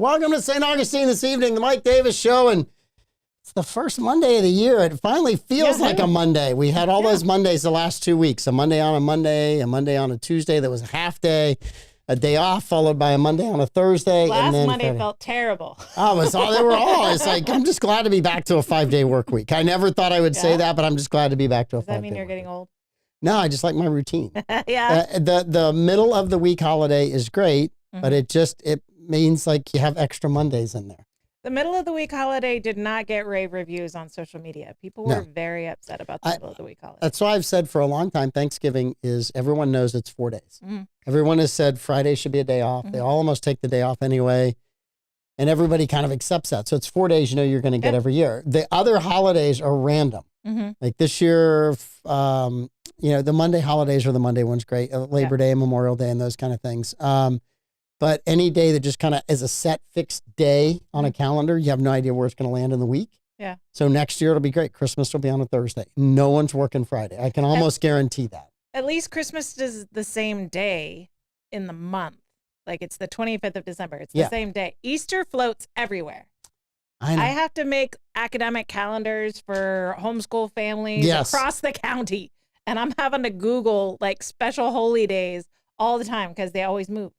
Welcome to St. Augustine this evening, the Mike Davis Show, and it's the first Monday of the year. It finally feels like a Monday. We had all those Mondays the last 2 weeks, a Monday on a Tuesday that was a half day, a day off followed by a Monday on a Thursday. Last and then Monday Friday. felt terrible. Oh, they were all. It's like, I'm just glad to be back to a 5-day work week. I never thought I would say that, but I'm just glad to be back to a 5-day. Does that mean you're getting old? No, I just like my routine. Yeah. The middle of the week holiday is great, but it means like you have extra Mondays in there. The middle of the week holiday did not get rave reviews on social media. People were very upset about the middle of the week holiday. That's why I've said for a long time, Thanksgiving is, everyone knows it's 4 days. Everyone has said Friday should be a day off. They all almost take the day off anyway. And everybody kind of accepts that. So it's 4 days you're going to get every year. The other holidays are random. Like this year, the Monday holidays are the Monday ones, great. Labor Day, Memorial Day, and those kind of things. But any day that just kind of is a set fixed day on a calendar, you have no idea where it's going to land in the week. Yeah. So next year it'll be great. Christmas will be on a Thursday. No one's working Friday. I can almost guarantee that. At least Christmas is the same day in the month. Like it's the 25th of December. It's the same day. Easter floats everywhere. I know. I have to make academic calendars for homeschool families across the county. And I'm having to Google like special holy days all the time because they always move.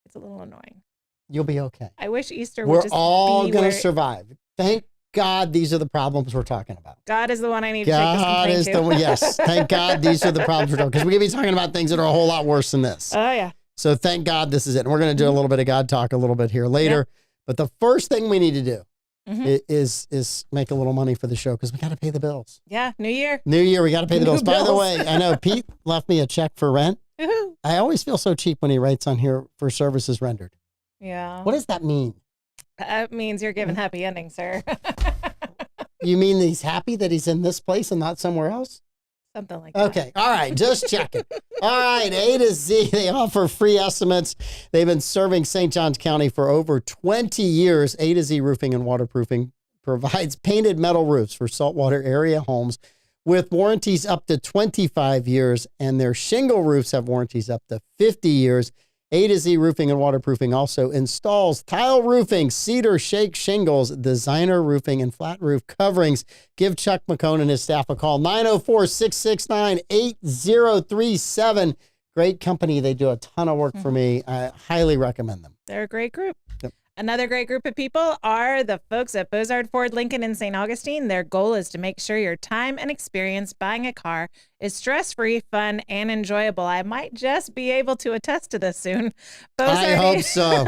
It's a little annoying. You'll be okay. I wish Easter would just be We're all going to survive. Thank God these are the problems we're talking about. God is the one I need to take this complaint to. Yes. Thank God these are the problems we're talking about. Because we could be talking about things that are a whole lot worse than this. Oh, yeah. So thank God this is it. And we're going to do a little bit of God talk a little bit here later. But the first thing we need to do is make a little money for the show because we got to pay the bills. Yeah. New year. New year. We got to pay the bills. By the way, I know Pete left me a check for rent. I always feel so cheap when he writes on here for services rendered. Yeah. What does that mean? That means you're giving happy endings, sir. You mean he's happy that he's in this place and not somewhere else? Something like that. Okay. All right. Just checking. All right. A to Z. They offer free estimates. They've been serving St. Johns County for over 20 years. A to Z Roofing and Waterproofing provides painted metal roofs for saltwater area homes with warranties up to 25 years, and their shingle roofs have warranties up to 50 years. A to Z Roofing and Waterproofing also installs tile roofing, cedar shake shingles, designer roofing, and flat roof coverings. Give Chuck McCone and his staff a call, 904-669-8037. Great company. They do a ton of work for me. I highly recommend them. They're a great group. Another great group of people are the folks at Bozard Ford Lincoln in St. Augustine. Their goal is to make sure your time and experience buying a car is stress-free, fun, and enjoyable. I might just be able to attest to this soon. I hope so.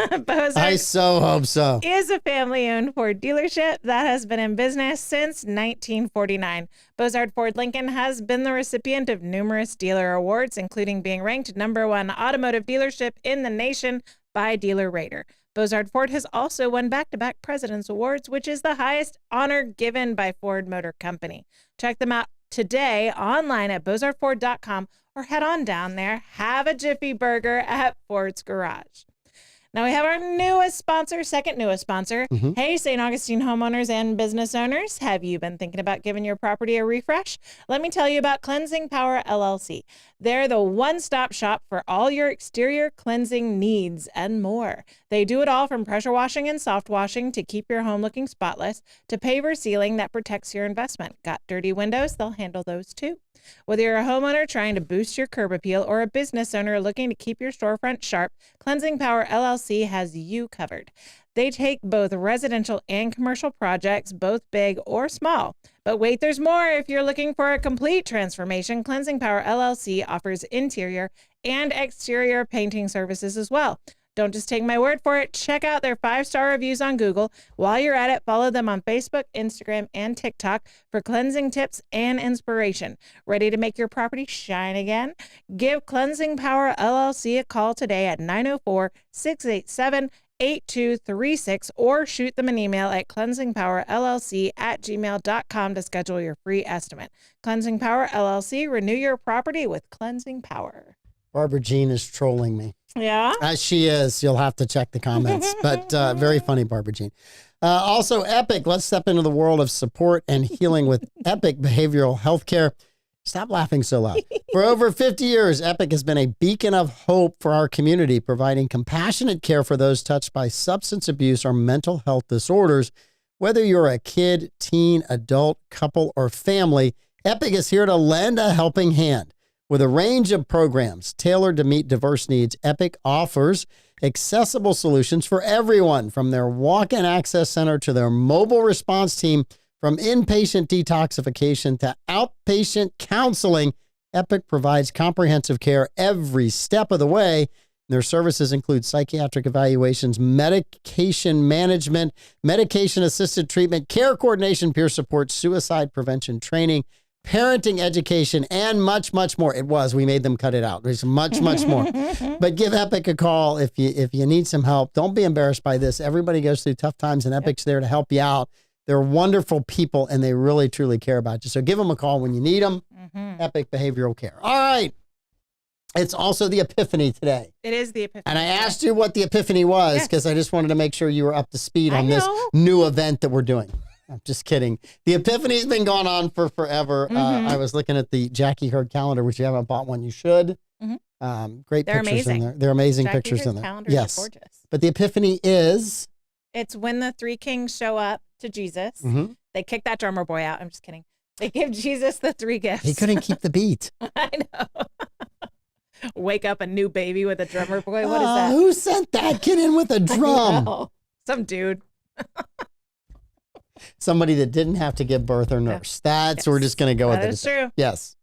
I so hope so. Is a family-owned Ford dealership that has been in business since 1949. Bozard Ford Lincoln has been the recipient of numerous dealer awards, including being ranked #1 automotive dealership in the nation by Dealer Rater. Bozard Ford has also won back-to-back President's Awards, which is the highest honor given by Ford Motor Company. Check them out today online at bozardford.com or head on down there. Have a Jiffy Burger at Ford's Garage. Now we have our second newest sponsor. Hey, St. Augustine homeowners and business owners. Have you been thinking about giving your property a refresh? Let me tell you about Cleansing Power LLC. They're the one-stop shop for all your exterior cleansing needs and more. They do it all from pressure washing and soft washing to keep your home looking spotless to paver sealing that protects your investment. Got dirty windows? They'll handle those too. Whether you're a homeowner trying to boost your curb appeal or a business owner looking to keep your storefront sharp, Cleansing Power LLC has you covered. They take both residential and commercial projects, both big or small. But wait, there's more. If you're looking for a complete transformation, Cleansing Power LLC offers interior and exterior painting services as well. Don't just take my word for it. Check out their 5-star reviews on Google. While you're at it, follow them on Facebook, Instagram, and TikTok for cleansing tips and inspiration. Ready to make your property shine again? Give Cleansing Power LLC a call today at 904-687-8236 or shoot them an email at cleansingpowerllc@gmail.com to schedule your free estimate. Cleansing Power LLC, renew your property with Cleansing Power. Barbara Jean is trolling me. Yeah? As she is. You'll have to check the comments. But very funny, Barbara Jean. Also, Epic. Let's step into the world of support and healing with Epic Behavioral Healthcare. Stop laughing so loud. For over 50 years, Epic has been a beacon of hope for our community, providing compassionate care for those touched by substance abuse or mental health disorders. Whether you're a kid, teen, adult, couple, or family, Epic is here to lend a helping hand. With a range of programs tailored to meet diverse needs, Epic offers accessible solutions for everyone, from their walk-in access center to their mobile response team, from inpatient detoxification to outpatient counseling. Epic provides comprehensive care every step of the way. Their services include psychiatric evaluations, medication management, medication-assisted treatment, care coordination, peer support, suicide prevention training, parenting education, and much, much more. We made them cut it out. There's much, much more. But give Epic a call if you need some help. Don't be embarrassed by this. Everybody goes through tough times, and Epic's there to help you out. They're wonderful people, and they really, truly care about you. So give them a call when you need them. Epic Behavioral Care. All right. It's also the Epiphany today. It is the Epiphany. And I asked you what the Epiphany was because I just wanted to make sure you were up to speed on this new event that we're doing. I'm just kidding. The Epiphany's been going on for forever. I was looking at the Jackie Herd calendar, which you haven't bought one, you should. Great They're pictures amazing. in there. They're amazing Jackie pictures Herd's in there. calendars Yes. are gorgeous. But the Epiphany is... It's when the three kings show up to Jesus. They kick that drummer boy out. I'm just kidding. They give Jesus the three gifts. He couldn't keep the beat. I know. Wake up a new baby with a drummer boy. What is that? Who sent that kid in with a drum? Some dude. Somebody that didn't have to give birth or nurse. We're just going to go with it. That is true. Yes.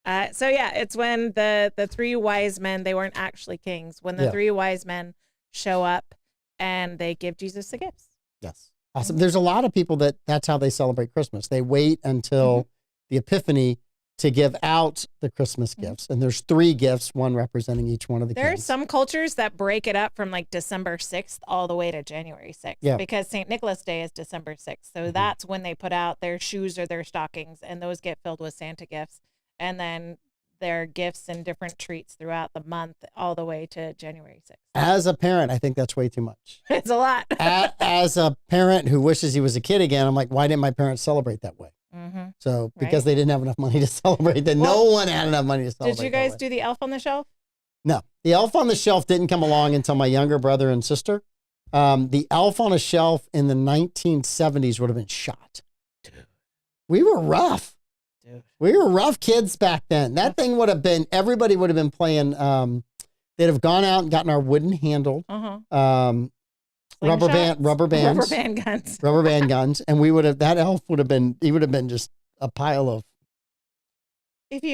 So yeah, it's when the three wise men, they weren't actually kings, when the three wise men show up and they give Jesus the gifts. Yes. Awesome. There's a lot of people that's how they celebrate Christmas. They wait until the Epiphany to give out the Christmas gifts. And there's three gifts, one representing each one of the There are kings. some cultures that break it up from like December 6th all the way to January 6th because St. Nicholas Day is December 6th. So that's when they put out their shoes or their stockings, and those get filled with Santa gifts. And then their gifts and different treats throughout the month all the way to January 6th. As a parent, I think that's way too much. It's a lot. As a parent who wishes he was a kid again, I'm like, why didn't my parents celebrate that way? So because they didn't have enough money to celebrate, then no one had enough money to celebrate. Did you guys do the Elf on the Shelf? No, the Elf on the Shelf didn't come along until my younger brother and sister. The Elf on a Shelf in the 1970s would have been shot. Dude. We were rough. Dude. We were rough kids back then. That thing would have been, everybody would have been playing, they'd have gone out and gotten our wooden handled, rubber band guns. And we would have, that elf would have been, he would have been just a pile of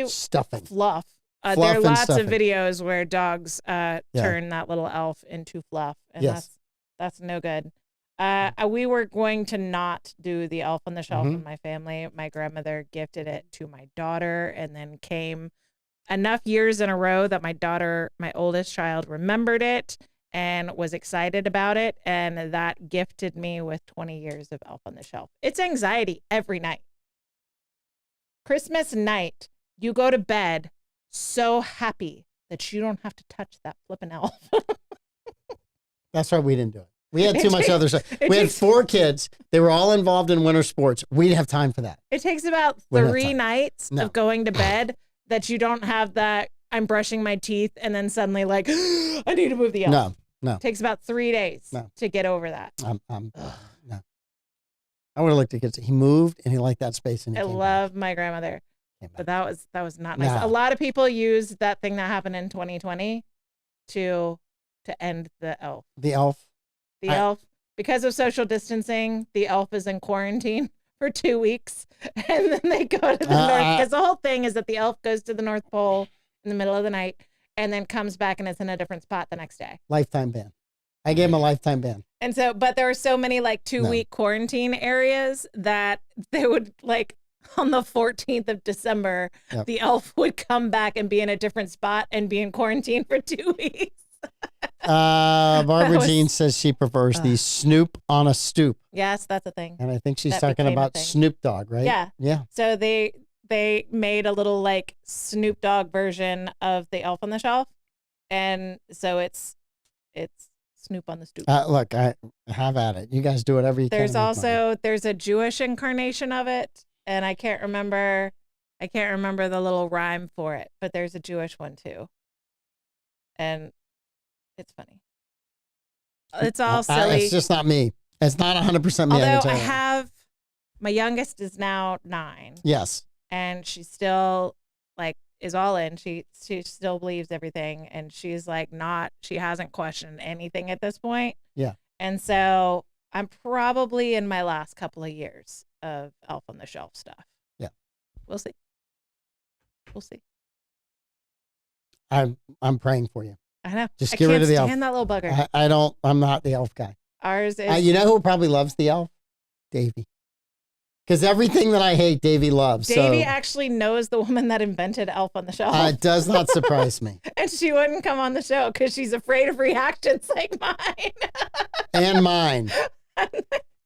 stuffing. Fluff. There are lots of videos where dogs turn that little elf into fluff. And that's no good. We were going to not do the Elf on the Shelf in my family. My grandmother gifted it to my daughter, and then came enough years in a row that my daughter, my oldest child, remembered it and was excited about it. And that gifted me with 20 years of Elf on the Shelf. It's anxiety every night. Christmas night, you go to bed so happy that you don't have to touch that flippin' elf. That's why we didn't do it. We had too much other stuff. We had 4 kids. They were all involved in winter sports. We didn't have time for that. It takes about 3 nights of going to bed that you don't have that I'm brushing my teeth and then suddenly like, I need to move the elf. No. It takes about 3 days to get over that. No. I would have looked at kids. He moved and he liked that space. And I love my grandmother, but that was not nice. A lot of people used that thing that happened in 2020 to end the elf. The elf. The elf, because of social distancing, the elf is in quarantine for 2 weeks, and then they go to the north. Because the whole thing is that the elf goes to the North Pole in the middle of the night, and then comes back and it's in a different spot the next day. Lifetime ban. I gave him a lifetime ban. And so, but there were so many like 2-week quarantine areas that they would like on the 14th of December, the elf would come back and be in a different spot and be in quarantine for 2 weeks. Barbara Jean says she prefers the Snoop on a stoop. Yes, that's a thing. And I think she's talking about Snoop Dogg, right? Yeah. So they made a little like Snoop Dogg version of the Elf on the Shelf, and so it's Snoop on the stoop. Look, I have at it. You guys do whatever you can. There's a Jewish incarnation of it, and I can't remember I can't remember the little rhyme for it, but there's a Jewish one too. And it's funny. It's all silly. It's just not me. It's not 100% me. Although I have, my youngest is now 9. Yes. And she's still like, is all in. She still believes everything. And she's like she hasn't questioned anything at this point. Yeah. And so I'm probably in my last couple of years of Elf on the Shelf stuff. Yeah. We'll see. We'll see. I'm praying for you. I know. Just get rid of the elf. I can't stand that little bugger. I'm not the elf guy. Ours is. You know who probably loves the elf? Davey. Because everything that I hate, Davey loves. Davey actually knows the woman that invented Elf on the Shelf. It does not surprise me. And she wouldn't come on the show because she's afraid of reactions like mine. And mine.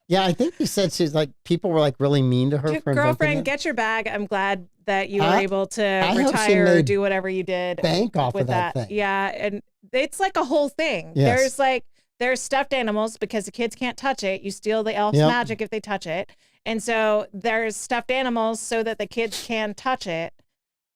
Yeah, I think you said she's like, people were like really mean to her. For girlfriend, get your bag. I'm glad that you were able to retire or do whatever you did. Bank off of that thing. Yeah, and it's like a whole thing. Yes. There's stuffed animals because the kids can't touch it. You steal the elf's magic if they touch it. And so there's stuffed animals so that the kids can touch it.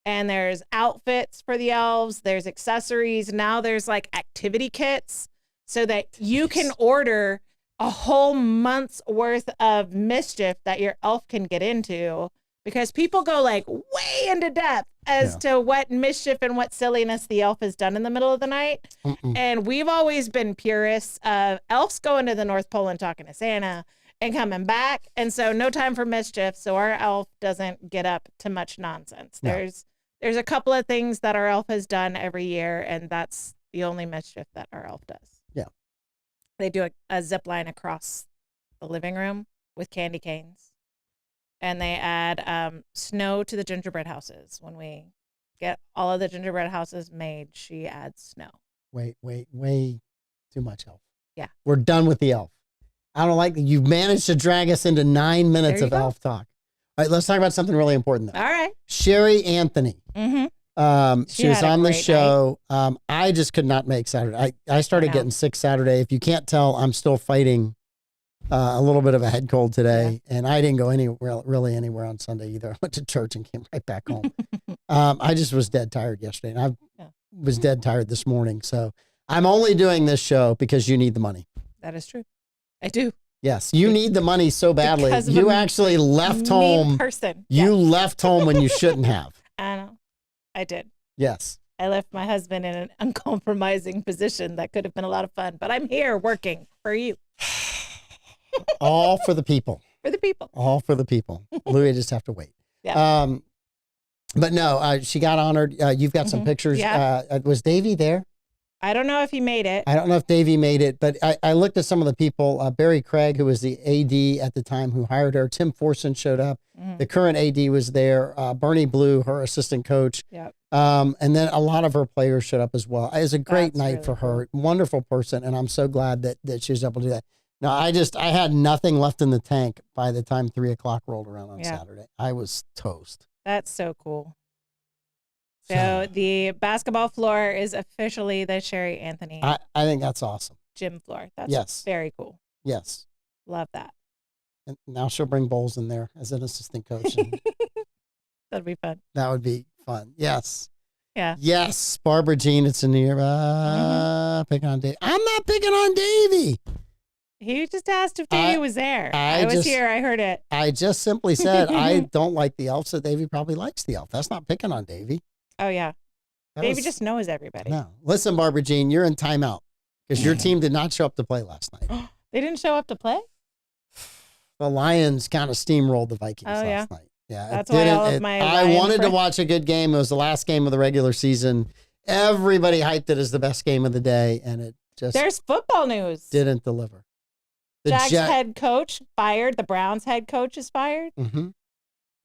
And there's outfits for the elves. There's accessories. Now there's like activity kits so that you can order a whole month's worth of mischief that your elf can get into, because people go like way into depth as to what mischief and what silliness the elf has done in the middle of the night. And we've always been purists of elves going to the North Pole and talking to Santa and coming back. And so no time for mischief. So our elf doesn't get up to much nonsense. No. There's a couple of things that our elf has done every year, and that's the only mischief that our elf does. Yeah. They do a zip line across the living room with candy canes. And they add snow to the gingerbread houses. When we get all of the gingerbread houses made, she adds snow. Way too much elf. Yeah. We're done with the elf. I don't like that. You've managed to drag us into 9 minutes of elf talk. All right, let's talk about something really important though. All right. Sherry Anthony. Mm-hmm. She was on the show. I just could not make Saturday. I started getting sick Saturday. If you can't tell, I'm still fighting a little bit of a head cold today, and I didn't go really anywhere on Sunday either. I went to church and came right back home. I just was dead tired yesterday, and I was dead tired this morning. So I'm only doing this show because you need the money. That is true. I do. Yes, you need the money so badly. You actually left home. You left home when you shouldn't have. I know. I did. Yes. I left my husband in an uncompromising position that could have been a lot of fun, but I'm here working for you. All for the people. For the people. All for the people. Louis just have to wait. Yeah. But no, she got honored. You've got some pictures. Yeah. Was Davey there? I don't know if he made it. I don't know if Davey made it, but I looked at some of the people. Barry Craig, who was the AD at the time who hired her. Tim Forson showed up. Mm-hmm. The current AD was there. Bernie Blue, her assistant coach. Yep. And then a lot of her players showed up as well. It was a great night really for her. Cool. Wonderful person. And I'm so glad that she was able to do that. No, I had nothing left in the tank by the time 3:00 rolled around on Saturday. I was toast. That's so cool. So the basketball floor is officially the Sherry Anthony. I think that's awesome. Gym floor. That's very cool. Yes. Love that. And now she'll bring Bowles in there as an assistant coach. And that'd be fun. That would be fun. Yes. Yeah. Yes. Barbara Jean, it's in here. Picking on Davey. I'm not picking on Davey. He just asked if Davey was there. I was here. I heard it. I just simply said I don't like the elf, so Davey probably likes the elf. That's not picking on Davey. Oh, yeah. Davey just knows everybody. No. Listen, Barbara Jean, you're in timeout because your team did not show up to play last night. They didn't show up to play? The Lions kind of steamrolled the Vikings last night. Yeah. That's why all of my I wanted to watch a good game. It was the last game of the regular season. Everybody hyped it as the best game of the day, and it just There's football news. Didn't deliver. The Jack's head coach fired. The Browns head coach is fired. Mm-hmm.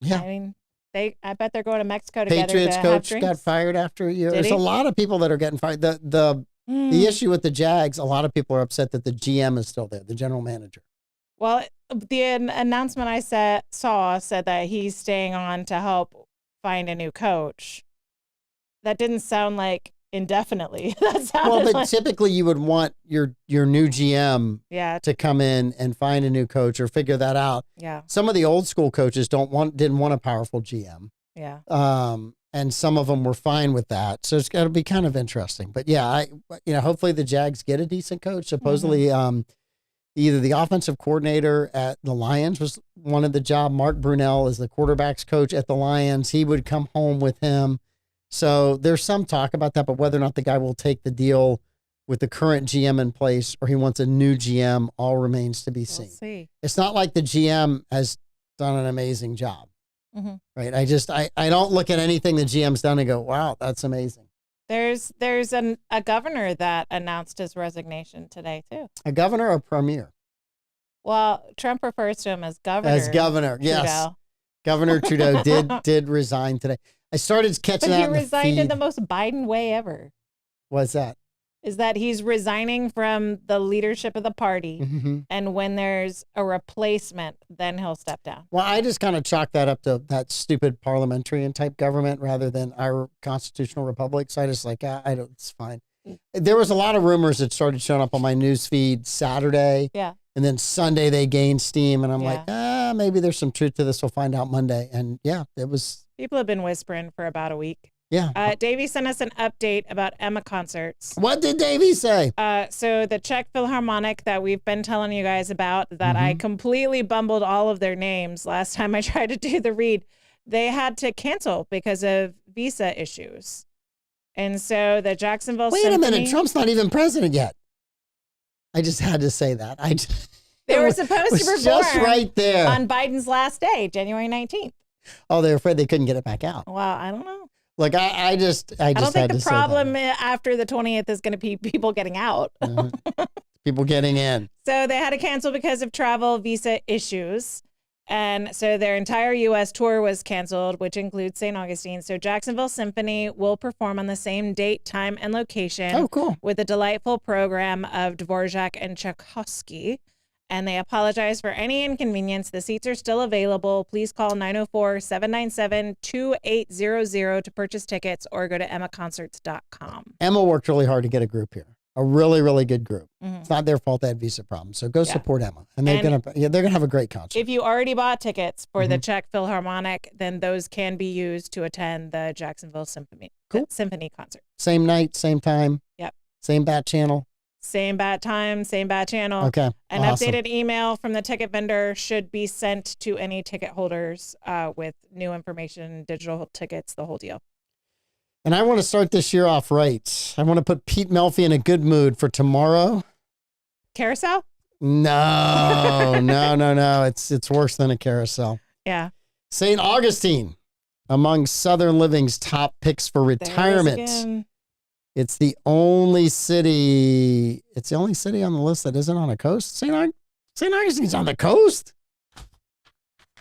Yeah. I mean, I bet they're going to Mexico together. Patriots to coach have drinks. got fired after a year. There's a lot of people that are getting fired. The issue with the Jags, a lot of people are upset that the GM is still there, the general manager. Well, the announcement I saw said that he's staying on to help find a new coach. That didn't sound like indefinitely. That sounded but typically you would want your new GM to come in and find a new coach or figure that out. Yeah. Some of the old school coaches didn't want a powerful GM. Yeah. And some of them were fine with that. So it's got to be kind of interesting. But yeah, hopefully the Jags get a decent coach. Supposedly, either the offensive coordinator at the Lions wanted the job. Mark Brunell is the quarterback's coach at the Lions. He would come home with him. So there's some talk about that, but whether or not the guy will take the deal with the current GM in place or he wants a new GM all remains to be seen. We'll see. It's not like the GM has done an amazing job, right? I don't look at anything the GM's done and go, wow, that's amazing. There's a governor that announced his resignation today too. A governor or premier? Well, Trump refers to him as governor. As governor, yes. Trudeau. Governor Trudeau did resign today. I started catching But that. he in the resigned in feed. the most Biden way ever. What's that? Is that he's resigning from the leadership of the party, Mm-hmm. and when there's a replacement, then he'll step down. Well, I just kind of chalk that up to that stupid parliamentarian type government rather than our constitutional republic. So I just it's fine. There was a lot of rumors that started showing up on my news feed Saturday. Yeah. And then Sunday they gained steam, and I'm Yeah. like, maybe there's some truth to this. We'll find out Monday. And yeah, it was. People have been whispering for about a week. Yeah. Davey sent us an update about Emma concerts. What did Davey say? So the Czech Philharmonic that we've been telling you guys about, that I completely bumbled all of their names last time I tried to do the read, they had to cancel because of visa issues. And so the Jacksonville Wait Symphony, a minute, Trump's not even president yet. I just had to say that. they were supposed to perform just right there on Biden's last day, January 19th. Oh, they were afraid they couldn't get it back out. Well, I don't know. Like I just I don't think had the to problem after the 20th is going to be people getting out. say that. People getting in. So they had to cancel because of travel visa issues. And so their entire U.S. tour was canceled, which includes St. Augustine. So Jacksonville Symphony will perform on the same date, time, and location. Oh, cool. With a delightful program of Dvorak and Tchaikovsky. And they apologize for any inconvenience. The seats are still available. Please call 904-797-2800 to purchase tickets or go to emmaconcerts.com. Emma worked really hard to get a group here. A really, really good group. Mm-hmm. It's not their fault they had visa problems. So go support Emma. And they're And gonna have a great concert. If you already bought tickets for the Czech Philharmonic, then those can be used to attend the Jacksonville Symphony concert. Same night, same time. Yep. Same bat channel. Same bat time, same bat channel. Okay. An awesome. updated email from the ticket vendor should be sent to any ticket holders with new information, digital tickets, the whole deal. And I want to start this year off right. I want to put Pete Melfi in a good mood for tomorrow. Carousel? No, no. It's worse than a carousel. Yeah. St. Augustine, among Southern Living's top picks for retirement. There it is again. It's the only city on the list that isn't on a coast. St. Augustine's on the coast.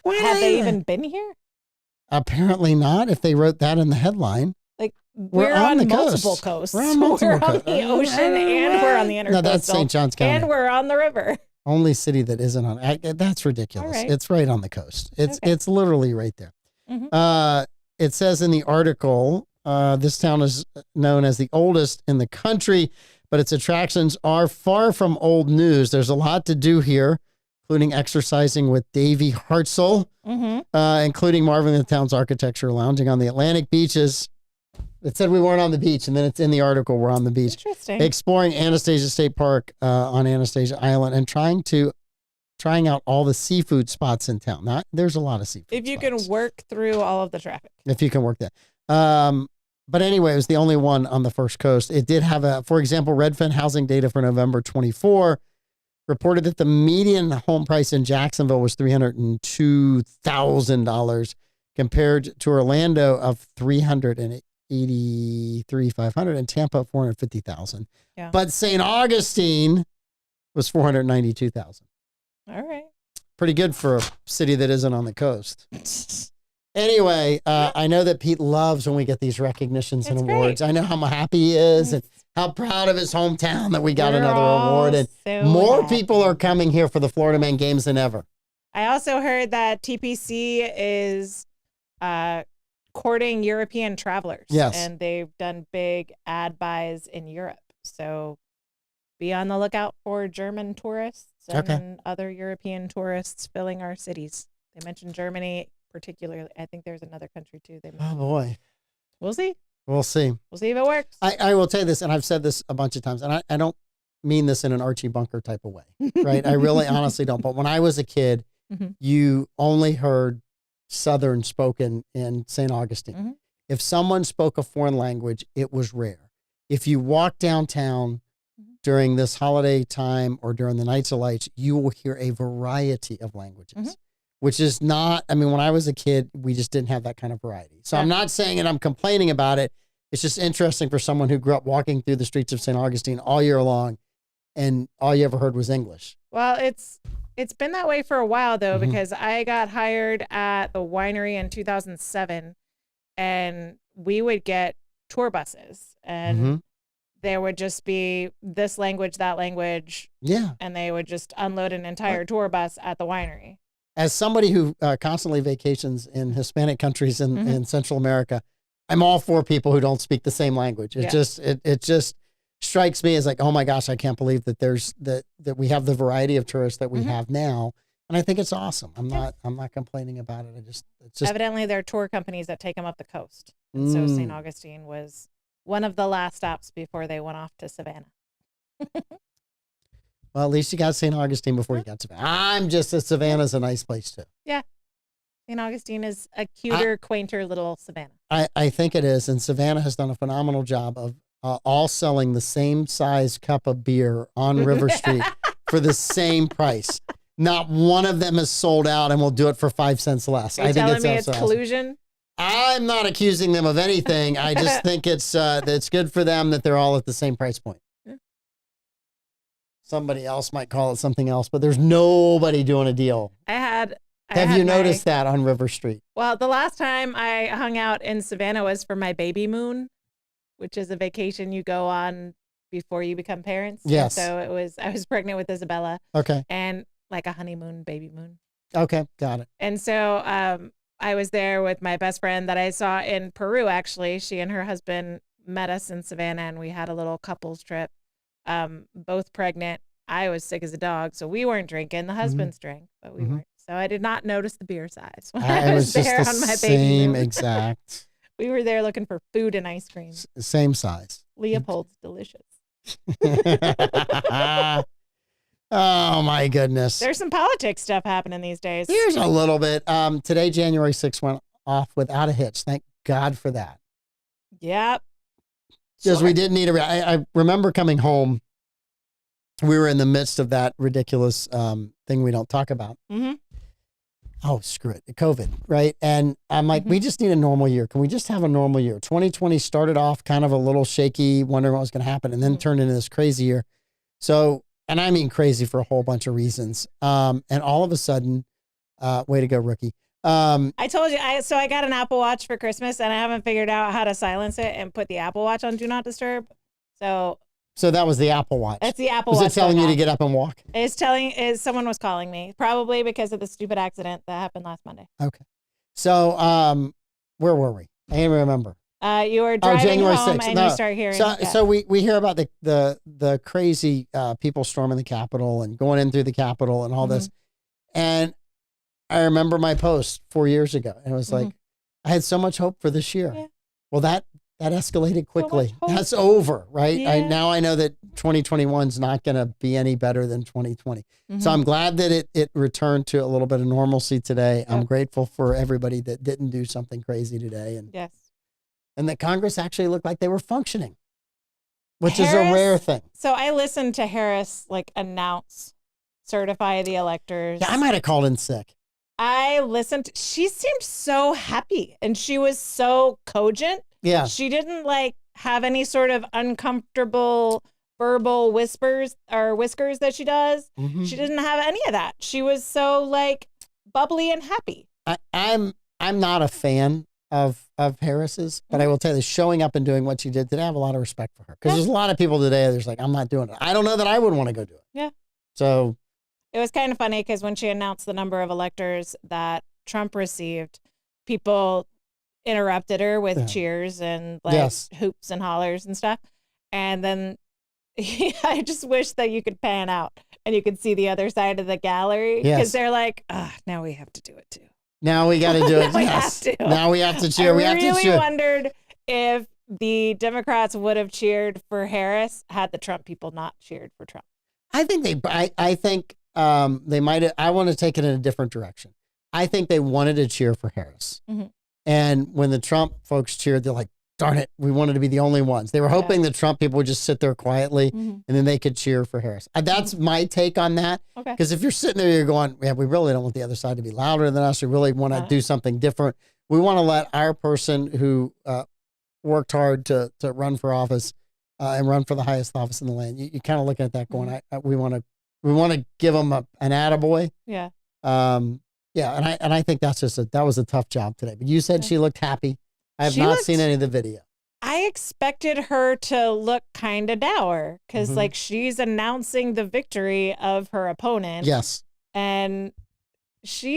Have they even been here? Apparently not, if they wrote that in the headline. Like, we're on the multiple coast. coasts. We're on multiple We're on coasts. the ocean and we're on the intercoastal. No, that's St. John's County. And we're on the river. Only city that isn't on. That's ridiculous. All right. It's right on the coast. It's Okay. it's literally right there. Mhm. It says in the article, this town is known as the oldest in the country, but its attractions are far from old news. There's a lot to do here, including exercising with Davey Hartzell, including marveling at the town's architecture, lounging on the Atlantic beaches. It said we weren't on the beach, and then it's in the article we're on the beach. Interesting. Exploring Anastasia State Park on Anastasia Island and trying out all the seafood spots in town. There's a lot of seafood If you spots. can work through all of the traffic. If you can work that. But anyway, it was the only one on the first coast. It did have for example, Redfin housing data for November 24 reported that the median home price in Jacksonville was $302,000 compared to Orlando of $383,500 and Tampa $450,000. Yeah. But St. Augustine was $492,000. All right. Pretty good for a city that isn't on the coast. Anyway, I know that Pete loves when we get these recognitions and It's awards. great. I know how happy he is and how proud of his hometown that we got We're another all award. And so more happy. people are coming here for the Florida Man games than ever. I also heard that TPC is courting European travelers. Yes. And they've done big ad buys in Europe. So be on the lookout for German tourists and other European tourists filling our cities. They mentioned Germany particularly. I think there's another country too. Oh boy. We'll see. We'll see. We'll see if it works. I will tell you this, and I've said this a bunch of times, and I don't mean this in an Archie Bunker type of way, right? I really honestly don't. But when I was a kid, you only heard Southern spoken in St. Augustine. If someone spoke a foreign language, it was rare. If you walk downtown during this holiday time or during the Nights of Lights, you will hear a variety of languages, which is not, I mean, when I was a kid, we just didn't have that kind of variety. So I'm not saying it, I'm complaining about it. It's just interesting for someone who grew up walking through the streets of St. Augustine all year long, and all you ever heard was English. Well, it's been that way for a while, though, because I got hired at the winery in 2007, and we would get tour buses, and there would just be this language, that language. Yeah. And they would just unload an entire tour bus at the winery. As somebody who constantly vacations in Hispanic countries in Central America, I'm all for people who don't speak the same language. It just strikes me as like, oh my gosh, I can't believe that that we have the variety of tourists that we have now. And I think it's awesome. I'm not complaining about it. It's just evidently there are tour companies that take them up the coast. And so St. Augustine was one of the last stops before they went off to Savannah. Well, at least you got St. Augustine before you got Savannah. I'm just that Savannah's a nice place too. Yeah. St. Augustine is a cuter, quainter little Savannah. I think it is. And Savannah has done a phenomenal job of all selling the same size cup of beer on River Street for the same price. Not one of them is sold out and will do it for 5 cents less. Are you I think telling me it's it's collusion? I'm not accusing them of anything. I just think it's good for them that they're all at the same price point. Yeah. Somebody else might call it something else, but there's nobody doing a deal. Have you noticed that on River Street? Well, the last time I hung out in Savannah was for my baby moon, which is a vacation you go on before you become parents. Yes. And so I was pregnant with Isabella. Okay. And like a honeymoon, baby moon. Okay, got it. And so I was there with my best friend that I saw in Peru, actually. She and her husband met us in Savannah, and we had a little couples trip, both pregnant. I was sick as a dog, so we weren't drinking. The husbands drank, but we weren't. So I did not notice the beer size when I was just there the on my baby same moon. exact. We were there looking for food and ice cream. Same size. Leopold's delicious. Oh my goodness. There's some politics stuff happening these days. Here's a little bit. Today, January 6th went off without a hitch. Thank God for that. Yep. Because we did need I remember coming home. We were in the midst of that ridiculous thing we don't talk about. Oh, screw it. COVID, right? And I'm like, we just need a normal year. Can we just have a normal year? 2020 started off kind of a little shaky, wondering what was going to happen, and then turned into this crazy year. So, and I mean crazy for a whole bunch of reasons. And all of a sudden, way to go, rookie. I told you, I got an Apple Watch for Christmas, and I haven't figured out how to silence it and put the Apple Watch on Do Not Disturb. So that was the Apple Watch. That's the Apple Watch. Was it telling you to get up and walk? Someone was calling me, probably because of the stupid accident that happened last Monday. Okay. So, where were we? I can't remember. You were driving January home 6th. and No. you start hearing. So we hear about the crazy people storming the Capitol and going in through the Capitol and all this. And I remember my post 4 years ago, and it was like, I had so much hope for this year. Yeah. Well, that escalated quickly. So much hope. That's over, right? Yeah. Now I know that 2021 is not going to be any better than 2020. So I'm glad that it returned to a little bit of normalcy today. Yep. I'm grateful for everybody that didn't do something crazy today. And that Congress actually looked like they were functioning, which is a rare thing. So I listened to Harris certify the electors. Yeah, I might have called in sick. I listened. She seemed so happy and she was so cogent. Yeah. She didn't have any sort of uncomfortable verbal whispers or whiskers that she does. She didn't have any of that. She was so bubbly and happy. I'm not a fan of Harris's, but I will tell you, showing up and doing what she did today, I have a lot of respect for her. Because there's a lot of people today there's I'm not doing it. I don't know that I would want to go do it. Yeah. So it was kind of funny because when she announced the number of electors that Trump received, people interrupted her with cheers and hoops and hollers and stuff. And then I just wish that you could pan out and you could see the other side of the gallery because they're now we have to do it too. Now we got to do it. Now we Yes. have to. Now we have to cheer. We have to really cheer. wondered if the Democrats would have cheered for Harris had the Trump people not cheered for Trump. I think I think they might have. I want to take it in a different direction. I think they wanted to cheer for Harris. Mm-hmm. And when the Trump folks cheered, they're like, darn it, we wanted to be the only ones. They were hoping the Trump people would just sit there quietly and then they could cheer for Harris. That's my take on that. Okay. Because if you're sitting there, you're going, yeah, we really don't want the other side to be louder than us. We really want to do something different. We want to let our person who worked hard to run for office and run for the highest office in the land. You kind of looking at that going, we want to give them an attaboy. Yeah. Yeah, and I think that's that was a tough job today. But you said she looked happy. I have not seen any of the video. I expected her to look kind of dour because, like, she's announcing the victory of her opponent. Yes, and I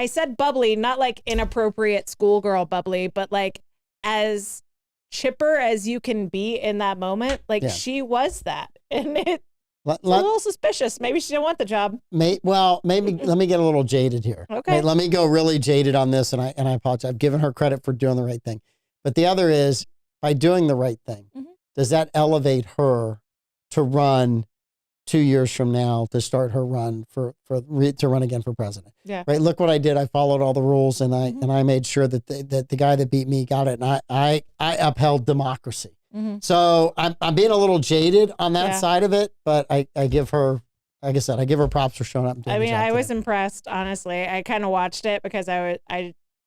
said bubbly, not like inappropriate schoolgirl bubbly, but like as chipper as you can be in that moment. Like she was that, and it's a little suspicious. Maybe she didn't want the job. Maybe let me get a little jaded here. Okay. Let me go really jaded on this, and I apologize. I've given her credit for doing the right thing. But the other is, by doing the right thing, does that elevate her to run 2 years from now, to start her run to run again for president? Yeah. Right. Look what I did. I followed all the rules, and I made sure that the guy that beat me got it, and I upheld democracy. So I'm being a little jaded on that side of it, but I give her, like I said, I give her props for showing up. And doing the job I was today. impressed, honestly. I kind of watched it because I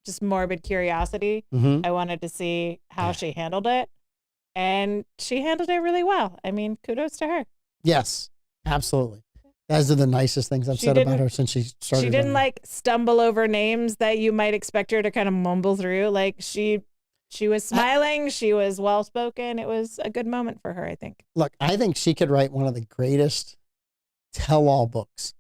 just morbid curiosity. I wanted to see how she handled it, and she handled it really well. I mean, kudos to her. Yes, absolutely. Those are the nicest things I've said about her since she started. She didn't like stumble over names that you might expect her to kind of mumble through. Like she was smiling. She was well-spoken. It was a good moment for her, I think. Look, I think she could write one of the greatest tell-all books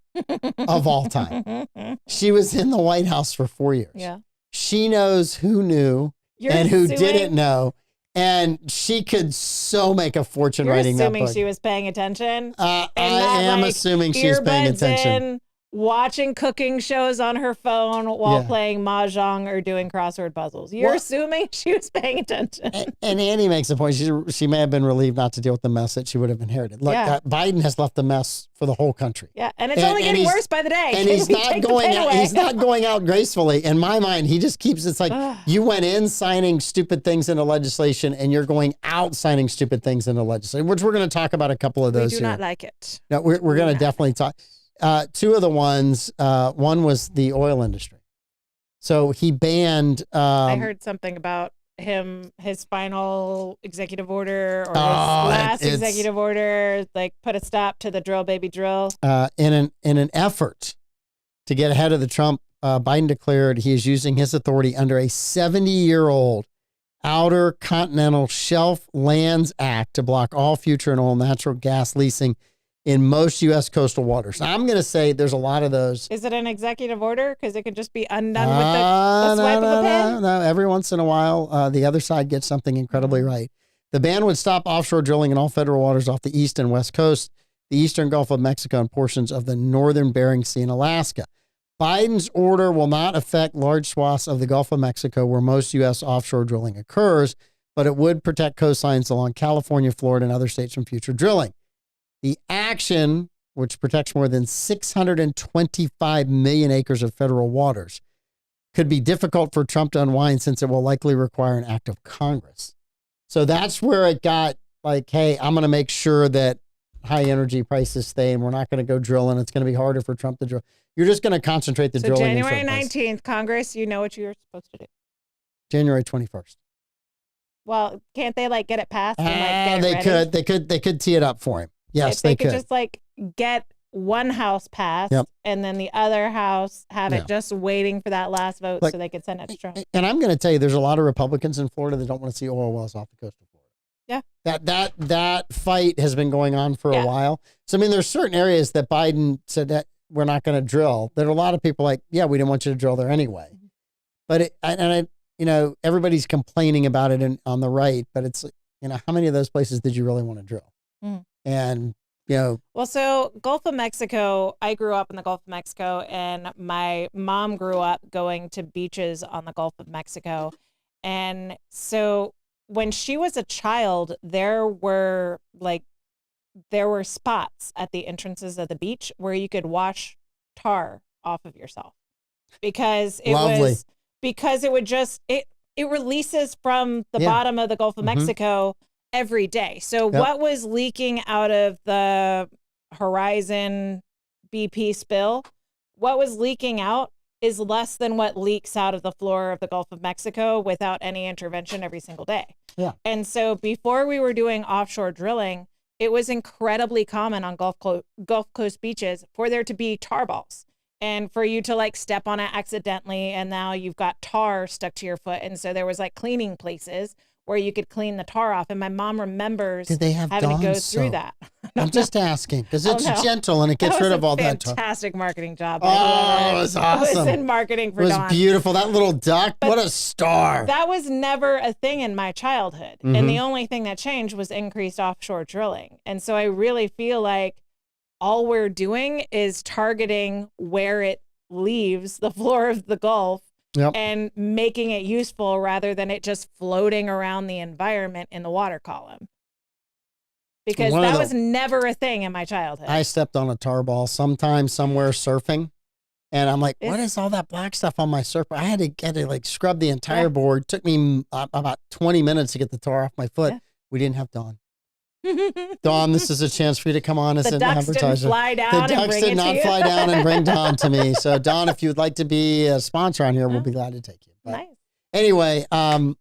of all time. She was in the White House for 4 years. Yeah. She knows who knew and who didn't know. And she could so make a fortune writing that book. You're assuming she was paying attention? I am assuming she's paying attention. Watching cooking shows on her phone while playing mahjong or doing crossword puzzles. You're assuming she was paying attention. And Annie makes a point. She may have been relieved not to deal with the mess that she would have inherited. Look, Biden has left the mess for the whole country. Yeah, and it's only getting worse by the day. And he's not going out gracefully. In my mind, he just keeps, it's like you went in signing stupid things into legislation, and you're going out signing stupid things into legislation, which we're going to talk about a couple of those here. We do not like it. No, we're going to definitely talk. Two of the ones, one was the oil industry. So he banned. I heard something about his final executive order or his last executive order, like put a stop to the drill, baby drill. In an effort to get ahead of the Trump, Biden declared he is using his authority under a 70-year-old Outer Continental Shelf Lands Act to block all future and oil, natural gas leasing in most U.S. coastal waters. I'm going to say there's a lot of those. Is it an executive order? Because it could just be undone with the swipe of a pen? No. Every once in a while, the other side gets something incredibly right. The ban would stop offshore drilling in all federal waters off the east and west coast, the eastern Gulf of Mexico, and portions of the northern Bering Sea and Alaska. Biden's order will not affect large swaths of the Gulf of Mexico where most U.S. offshore drilling occurs, but it would protect coastlines along California, Florida, and other states from future drilling. The action, which protects more than 625 million acres of federal waters, could be difficult for Trump to unwind since it will likely require an act of Congress. So that's where it got like, hey, I'm going to make sure that high energy prices stay and we're not going to go drilling. It's going to be harder for Trump to drill. You're just going to concentrate the drilling. So January 19th, Congress, you know what you're supposed to do. January 21st. Well, can't they like get it passed? And, like, they could tee it up for him. Yes, they could just like get one house passed and then the other house have it just waiting for that last vote so they could send it to Trump. And I'm going to tell you, there's a lot of Republicans in Florida that don't want to see oil wells off the coast of Florida. Yeah. That fight has been going on for a while. So, I mean, there's certain areas that Biden said that we're not going to drill. There are a lot of people like, yeah, we didn't want you to drill there anyway. But everybody's complaining about it on the right, but it's, how many of those places did you really want to drill? And you know, Well, so Gulf of Mexico, I grew up in the Gulf of Mexico, and my mom grew up going to beaches on the Gulf of Mexico. And so when she was a child, there were spots at the entrances of the beach where you could wash tar off of yourself because it Lovely. was because it would just it releases from the Yeah. bottom of the Gulf of Mhm. Mexico every day. So Yep. what was leaking out of the Horizon BP spill, what was leaking out is less than what leaks out of the floor of the Gulf of Mexico without any intervention every single day. Yeah. And so before we were doing offshore drilling, it was incredibly common on Gulf Coast beaches for there to be tar balls and for you to like step on it accidentally. And now you've got tar stuck to your foot. And so there was like cleaning places where you could clean the tar off. And my mom remembers Did they have having to go Dawn's through soap? that. I'm just asking because it's no. gentle and it gets That was rid of a all that tar. fantastic marketing job. by Oh, whoever it was was awesome. in marketing It for was Dawn. beautiful. That little duck, But what a star. That was never a thing in my childhood. Mhm. And the only thing that changed was increased offshore drilling. And so I really feel like all we're doing is targeting where it leaves the floor of the Gulf Yep. and making it useful rather than it just floating around the environment in the water column. Because One of that the- was never a thing in my childhood. I stepped on a tar ball sometime somewhere surfing. And I'm like, what It's- is all that black stuff on my surfer? I had to like scrub the entire Yeah. board. Took me about 20 minutes to get the tar off my foot. Yeah. We didn't have Dawn. Dawn, this is a chance for you to come on as The an ducks didn't advertiser. fly down The and ducks bring did it not to you. fly down and bring Dawn to me. So Dawn, if you'd like to be a sponsor on here, we'll Oh. be glad to take you. But Nice. anyway, no,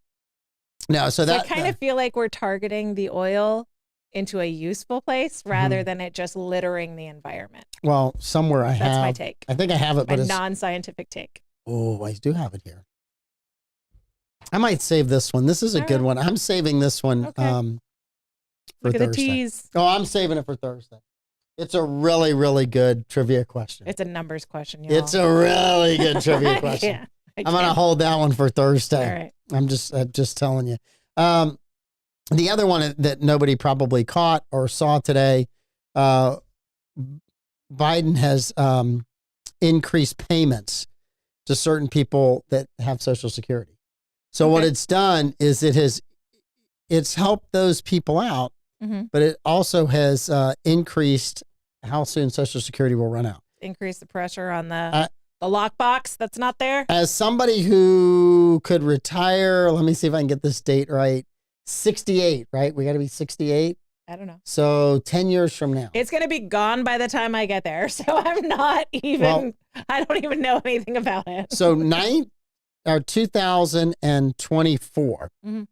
so So that I kind of feel like we're targeting the oil into a useful place rather than it just littering the environment. well, somewhere I That's have. my take. I think I have it, My but it's non-scientific take. oh, I do have it here. I might save this one. This is a All good right. one. I'm saving this one Okay. for Look at the Thursday. tease. Oh, I'm saving it for Thursday. It's a really, really good trivia question. It's a numbers question, y'all. It's a really good trivia I question. can't. I'm gonna hold that one for Thursday. All right. I'm just telling you. The other one that nobody probably caught or saw today, Biden has increased payments to certain people that have Social Security. So what Okay. it's done is it's helped those people out, Mhm. but it also has increased how soon Social Security will run out. Increase the pressure on Uh, the lockbox that's not there. As somebody who could retire, let me see if I can get this date right. 68, right? We got to be 68. I don't know. So 10 years from now. It's going to be gone by the time I get there. So I'm not even, I don't even know anything about it. So 2024, Mhm.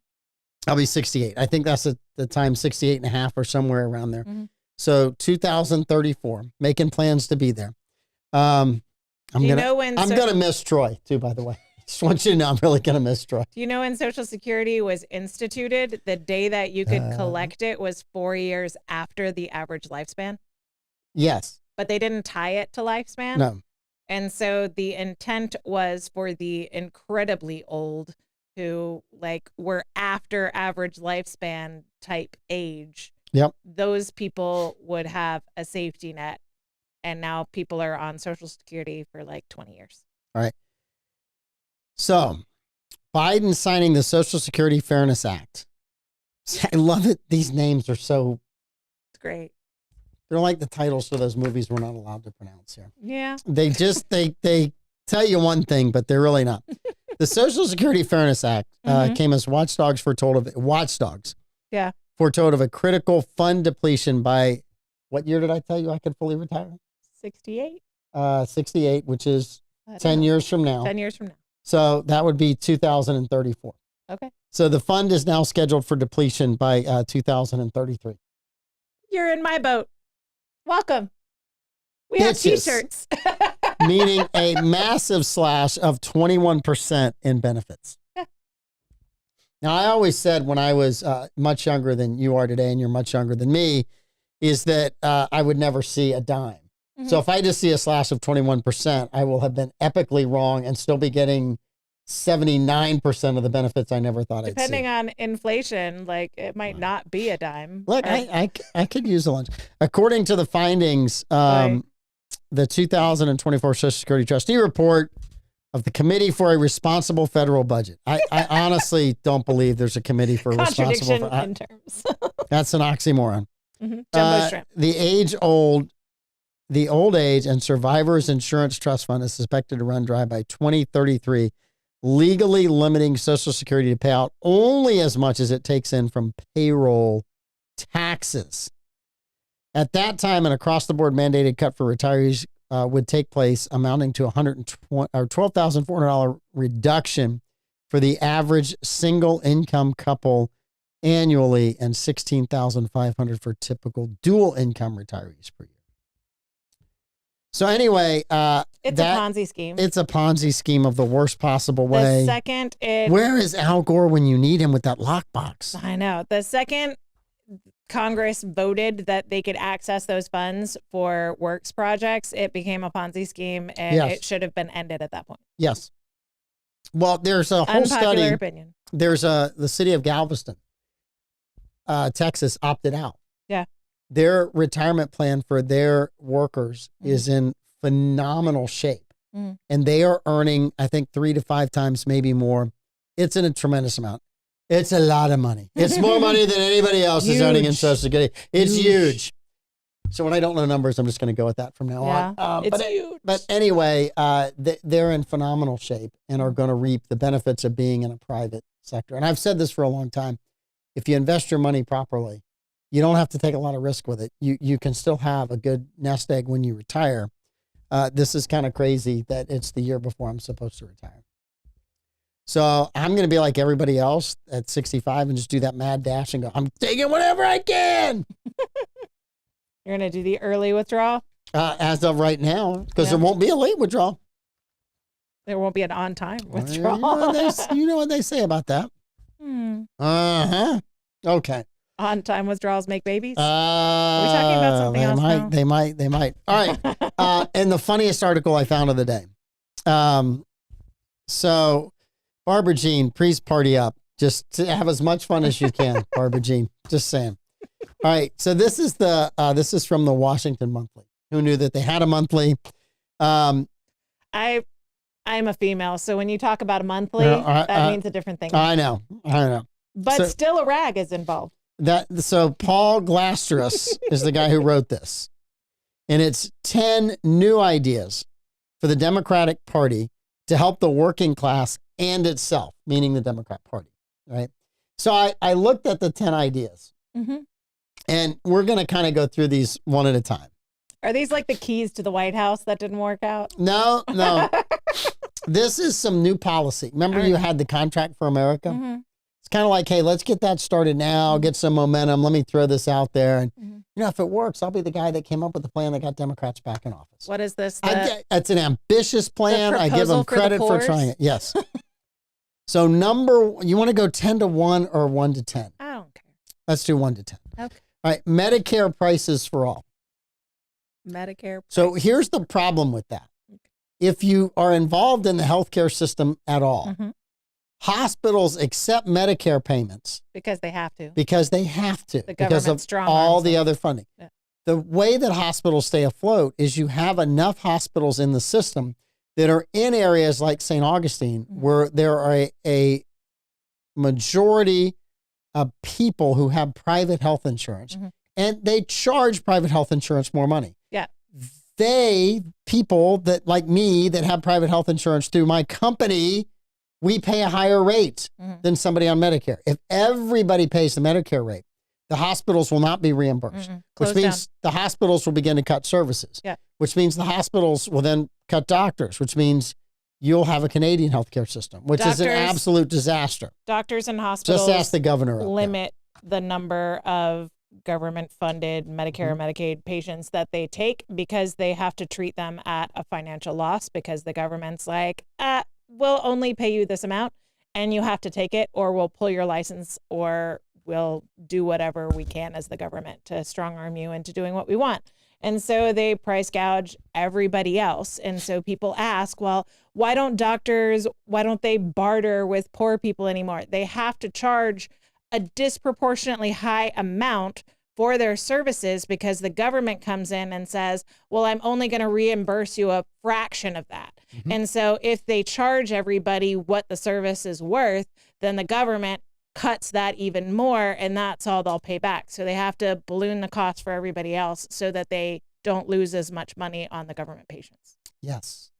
I'll be 68. I think that's the time, 68 and a half or somewhere around there. Mhm. So 2034, making plans to be there. I'm Do you gonna know when? I'm gonna miss Troy too, by the way. Just want you to know I'm really gonna miss Troy. Do you know when Social Security was instituted? The day that you could Uh, collect it was 4 years after the average lifespan, Yes. but they didn't tie it to lifespan. No. And so the intent was for the incredibly old who like were after average lifespan type age. Yep. Those people would have a safety net. And now people are on Social Security for like 20 years. So Biden signing the Social Security Fairness Act. I love it. These names are so, It's great. they're like the titles for those movies we're not allowed to pronounce here. Yeah. They just, they tell you one thing, but they're really not. The Social Security Fairness Act Mhm. came as watchdogs foretold of Yeah. foretold of a critical fund depletion by, what year did I tell you I could fully retire? 68. 68, which is I don't 10 know. years from now. 10 years from now. So that would be 2034. Okay. So the fund is now scheduled for depletion by 2033. You're in my boat. Welcome. We have Bitches. t-shirts. Meaning a massive slash of 21% in benefits. Yeah. Now, I always said when I was much younger than you are today, and you're much younger than me, is that I would never see a dime. So if I just see a slash of 21%, I will have been epically wrong and still be getting 79% of the benefits I never thought Depending I'd see. on inflation, like it might not be a dime. Look, I could use a lunch. According to the findings, Right. the 2024 Social Security Trustee Report of the Committee for a Responsible Federal Budget. I honestly don't believe there's a committee for Contradiction responsible. in terms. That's an oxymoron. Jumbo shrimp. The old age and survivors insurance trust fund is suspected to run dry by 2033, legally limiting Social Security to pay out only as much as it takes in from payroll taxes. At that time, an across-the-board mandated cut for retirees would take place, amounting to $12,400 reduction for the average single-income couple annually and $16,500 for typical dual-income retirees per year. So anyway, It's a Ponzi scheme. It's a Ponzi scheme of the worst possible way. The second it... Where is Al Gore when you need him with that lockbox? I know. The second Congress voted that they could access those funds for works projects, it became a Ponzi scheme, and it should have been ended at that point. Yes. Well, there's a whole Unpopular study. opinion. There's the city of Galveston, Texas, opted out. Yeah. Their retirement plan for their workers is in phenomenal shape. And they are earning, I think, 3 to 5 times, maybe more. It's in a tremendous amount. It's a lot of money. It's more money than anybody else is earning in Social Security. It's huge. So when I don't know numbers, I'm just going to go with that from now on. It's huge. But anyway, they're in phenomenal shape and are going to reap the benefits of being in a private sector. And I've said this for a long time. If you invest your money properly, you don't have to take a lot of risk with it. You can still have a good nest egg when you retire. This is kind of crazy that it's the year before I'm supposed to retire. So I'm going to be like everybody else at 65 and just do that mad dash and go, I'm taking whatever I can. You're going to do the early withdrawal? As of right now, because there won't be a late withdrawal. There won't be an on-time withdrawal. You know what they say about that. Uh-huh. Okay. On-time withdrawals make babies? Are we talking about something else now? They might. All right. And the funniest article I found of the day. So Barbara Jean, please party up. Just to have as much fun as you can, Barbara Jean. Just saying. All right. So this is from the Washington Monthly. Who knew that they had a monthly? I'm a female, so when you talk about a monthly, that means a different thing. I know. But still a rag is involved. So Paul Glastrus is the guy who wrote this. And it's 10 new ideas for the Democratic Party to help the working class and itself, meaning the Democrat Party, right? So I looked at the 10 ideas. And we're going to kind of go through these one at a time. Are these like the keys to the White House that didn't work out? No. This is some new policy. Remember you had the Contract for America? It's kind of like, hey, let's get that started now, get some momentum. Let me throw this out there. And, if it works, I'll be the guy that came up with the plan that got Democrats back in office. What is this? It's an ambitious plan. I give them credit for trying it. Yes. So you want to go 10 to 1 or 1 to 10? I don't care. Let's do 1 to 10. Okay. All right. Medicare prices for all. Medicare. So here's the problem with that. If you are involved in the healthcare system at all, hospitals accept Medicare payments because they have to. The government's because strong of all the other funding. Yeah. The way that hospitals stay afloat is you have enough hospitals in the system that are in areas like St. Augustine where there are a majority of people who have private health insurance and they charge private health insurance more money. Yeah. People that like me that have private health insurance through my company, we pay a higher rate than somebody on Medicare. If everybody pays the Medicare rate, the hospitals will not be reimbursed, which means the hospitals will begin to cut services, which means the hospitals will then cut doctors, which means you'll have a Canadian healthcare system, which is an absolute disaster. Doctors and hospitals just ask the governor limit the number of government-funded Medicare or Medicaid patients that they take because they have to treat them at a financial loss because the government's like, we'll only pay you this amount and you have to take it or we'll pull your license or we'll do whatever we can as the government to strong arm you into doing what we want. And so they price gouge everybody else. And so people ask, well, why don't they barter with poor people anymore? They have to charge a disproportionately high amount for their services because the government comes in and says, well, I'm only going to reimburse you a fraction of that. Mm-hmm. And so if they charge everybody what the service is worth, then the government cuts that even more, and that's all they'll pay back. So they have to balloon the cost for everybody else so that they don't lose as much money on the government patients. Yes.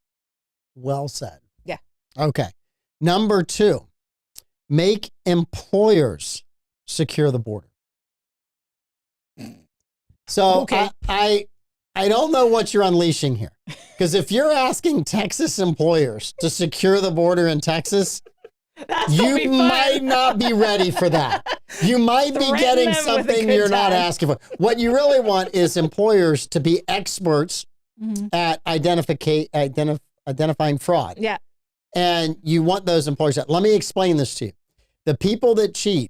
Well said. Yeah. Okay. Number 2, make employers secure the border. So okay. I don't know what you're unleashing here, because if you're asking Texas employers to secure the border in Texas, you might not be ready for that. You might be getting something you're not asking for. What you really want is employers to be experts at identifying fraud. Yeah. And you want those employers. Let me explain this to you. The people that cheat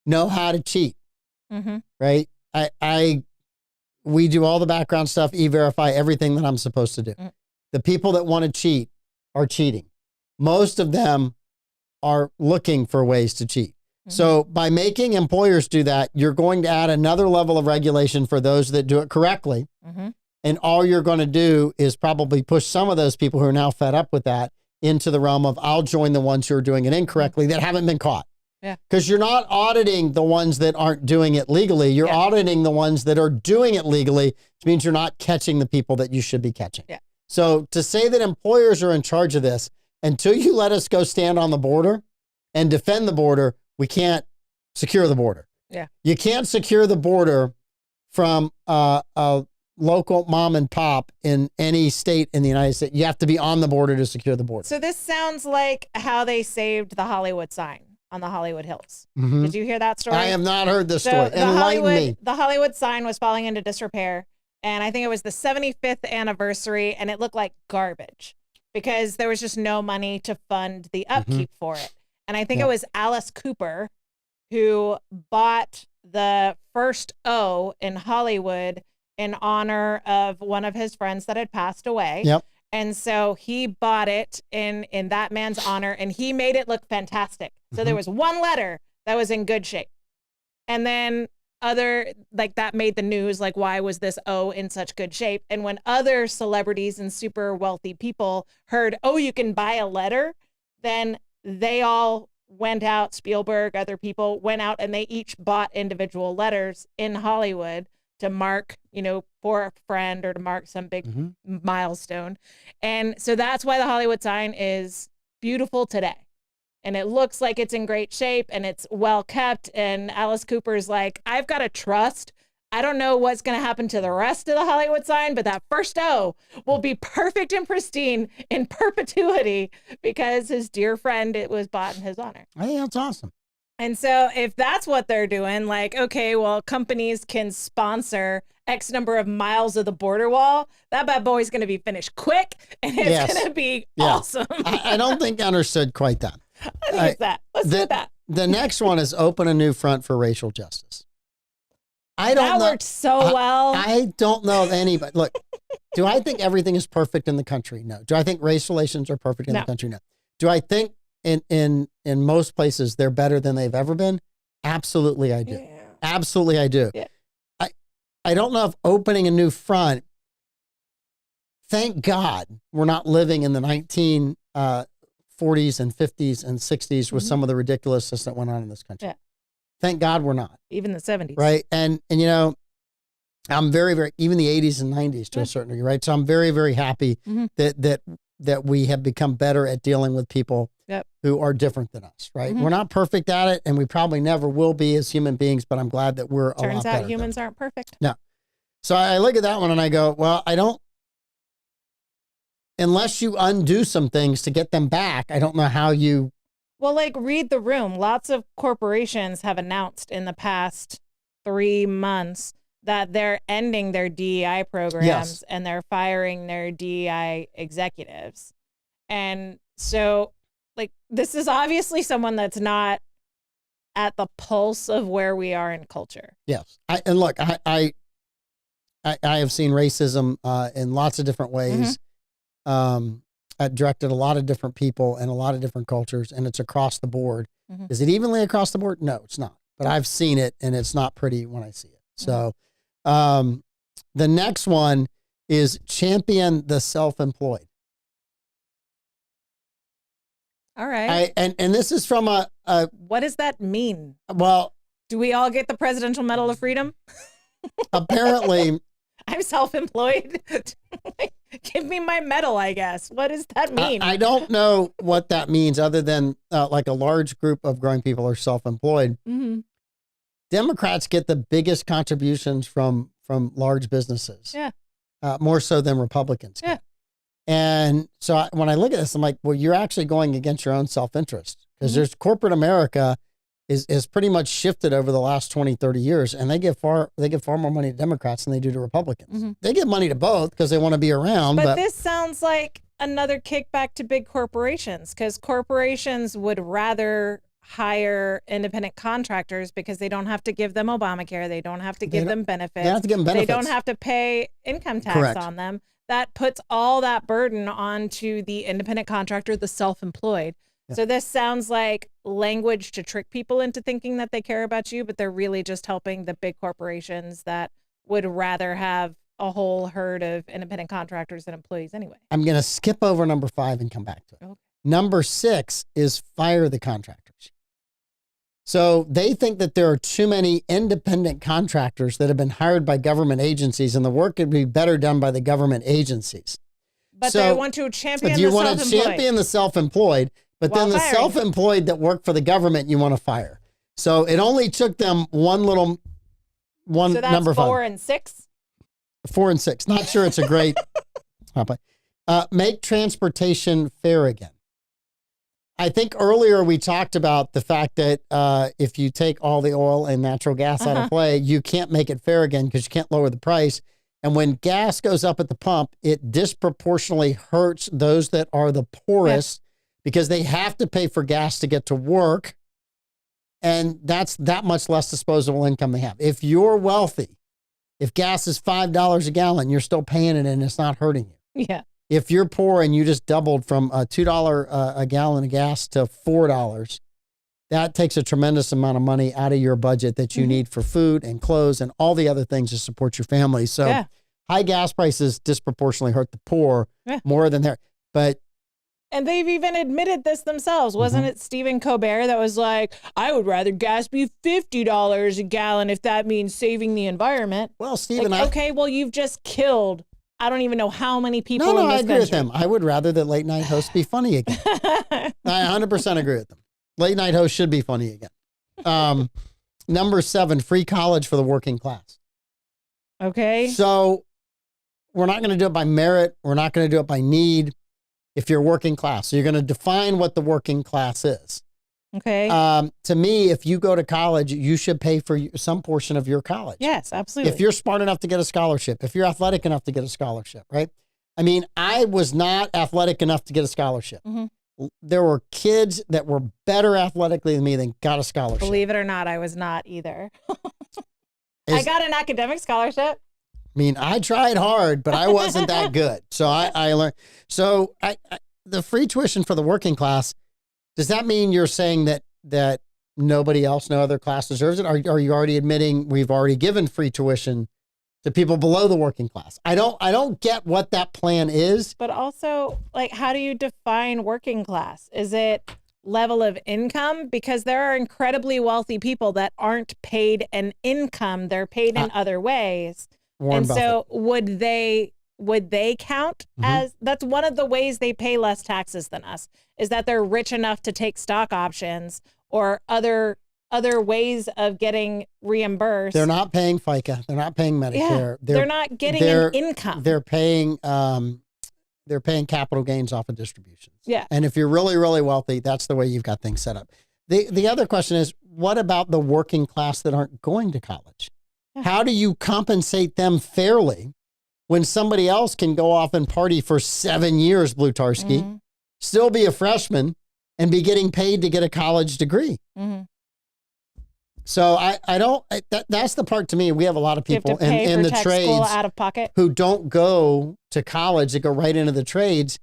know how to cheat, right? We do all the background stuff, E-Verify, everything that I'm supposed to do. The people that want to cheat are cheating. Most of them are looking for ways to cheat. So by making employers do that, you're going to add another level of regulation for those that do it correctly. And all you're going to do is probably push some of those people who are now fed up with that into the realm of, I'll join the ones who are doing it incorrectly that haven't been caught. Yeah. Because you're not auditing the ones that aren't doing it legally. You're auditing the ones that are doing it legally, which means you're not catching the people that you should be catching. Yeah. So to say that employers are in charge of this, until you let us go stand on the border and defend the border, we can't secure the border. Yeah. You can't secure the border from a local mom and pop in any state in the United States. You have to be on the border to secure the border. So this sounds like how they saved the Hollywood sign on the Hollywood Hills. Did you hear that story? I have not heard this story. Enlighten me. The Hollywood sign was falling into disrepair, and I think it was the 75th anniversary, and it looked like garbage because there was just no money to fund the upkeep for it. And I think it was Alice Cooper who bought the first O in Hollywood in honor of one of his friends that had passed away. Yep. And so he bought it in that man's honor, and he made it look fantastic. So there was one letter that was in good shape. And then that made the news, like, why was this O in such good shape? And when other celebrities and super wealthy people heard, oh, you can buy a letter, then they all went out, Spielberg, other people went out, and they each bought individual letters in Hollywood to mark, for a friend or to mark some big milestone. And so that's why the Hollywood sign is beautiful today. And it looks like it's in great shape and it's well kept. And Alice Cooper's like, I've got to trust. I don't know what's going to happen to the rest of the Hollywood sign, but that first O will be perfect and pristine in perpetuity because his dear friend, it was bought in his honor. I think that's awesome. And so if that's what they're doing, like, okay, well, companies can sponsor X number of miles of the border wall, that bad boy's going to be finished quick and it's going to be awesome. I don't think I understood quite that. I think it's that. Let's do that. The next one is open a new front for racial justice. That worked so well. I don't know of anybody. Look, do I think everything is perfect in the country? No. Do I think race relations are perfect in the country? No. Do I think in most places they're better than they've ever been? Absolutely I do. Yeah. Absolutely I do. Yeah. I don't know if opening a new front, thank God we're not living in the 1940s and 50s and 60s with some of the ridiculousness that went on in this country. Yeah. Thank God we're not. Even the 70s. Right. And I'm very, very, even the 80s and 90s to a certain degree, right? So I'm very, very happy that we have become better at dealing with people who are different than us, right? We're not perfect at it, and we probably never will be as human beings, but I'm glad that we're a lot better. Turns out humans aren't perfect. No. So I look at that one and I go, well, unless you undo some things to get them back, I don't know how you. Well, like, read the room. Lots of corporations have announced in the past 3 months that they're ending their DEI programs and they're firing their DEI executives. And so, like, this is obviously someone that's not at the pulse of where we are in culture. Yes. I I have seen racism in lots of different ways. Directed a lot of different people and a lot of different cultures, and it's across the board. Is it evenly across the board? No, it's not. But I've seen it, and it's not pretty when I see it. So the next one is champion the self-employed. All right. And this is from a what does that mean? Well, do we all get the Presidential Medal of Freedom? Apparently. I'm self-employed. Give me my medal, I guess. What does that mean? I don't know what that means other than like a large group of growing people are self-employed. Democrats get the biggest contributions from large businesses. Yeah. More so than Republicans. Yeah. And so when I look at this, I'm like, well, you're actually going against your own self-interest because there's corporate America is pretty much shifted over the last 20, 30 years. And they give far more money to Democrats than they do to Republicans. They give money to both because they want to be around. But this sounds like another kickback to big corporations because corporations would rather hire independent contractors because they don't have to give them Obamacare. They don't have to give them benefits. They don't have to give them benefits. They don't have to pay income tax on them. That puts all that burden onto the independent contractor, the self-employed. Yeah. So this sounds like language to trick people into thinking that they care about you, but they're really just helping the big corporations that would rather have a whole herd of independent contractors and employees anyway. I'm going to skip over number 5 and come back to it. Okay. Number 6 is fire the contractors. So they think that there are too many independent contractors that have been hired by government agencies and the work could be better done by the government agencies. But they want to champion the self-employed. You want to champion the self-employed, but then the self-employed that work for the government, you want to fire. So it only took them one so that's number 5. 4 and 6? 4 and 6. Not sure it's a great. Make transportation fair again. I think earlier we talked about the fact that if you take all the oil and natural gas out of play, you can't make it fair again because you can't lower the price. And when gas goes up at the pump, it disproportionately hurts those that are the poorest because they have to pay for gas to get to work. And that's that much less disposable income they have. If you're wealthy, if gas is $5 a gallon, you're still paying it and it's not hurting you. Yeah. If you're poor and you just doubled from $2 a gallon of gas to $4, that takes a tremendous amount of money out of your budget that you need for food and clothes and all the other things to support your family. So high gas prices disproportionately hurt the poor more than they're. And they've even admitted this themselves. Wasn't it Stephen Colbert that was like, I would rather gas be $50 a gallon if that means saving the environment? Well, Stephen, okay, well, you've just killed I don't even know how many people in this I agree country. with them. I would rather that late night hosts be funny again. I 100% agree with them. Late night hosts should be funny again. Number 7, free college for the working class. Okay. So we're not going to do it by merit. We're not going to do it by need if you're working class. So you're going to define what the working class is. Okay. To me, if you go to college, you should pay for some portion of your college. Yes, absolutely. If you're smart enough to get a scholarship, if you're athletic enough to get a scholarship, right? I mean, I was not athletic enough to get a scholarship. There were kids that were better athletically than me that got a scholarship. Believe it or not, I was not either. I got an academic scholarship. I mean, I tried hard, but I wasn't that good. So I learned. So the free tuition for the working class, does that mean you're saying that nobody else, no other class deserves it? Are you already admitting we've already given free tuition to people below the working class? I don't get what that plan is. But also, like, how do you define working class? Is it level of income? Because there are incredibly wealthy people that aren't paid an income. They're paid in other ways. Warren Buffett. So would they count as, that's one of the ways they pay less taxes than us, is that they're rich enough to take stock options or other ways of getting reimbursed. They're not paying FICA. They're not paying Medicare. Yeah, they're not getting an income. They're paying capital gains off of distributions. Yeah. And if you're really, really wealthy, that's the way you've got things set up. The other question is, what about the working class that aren't going to college? How do you compensate them fairly when somebody else can go off and party for 7 years, Blutarski, still be a freshman, and be getting paid to get a college degree? So that's the part to me. We have a lot of You have people to pay in for the tech trades school out of pocket. who don't go to college, they go right into the trades.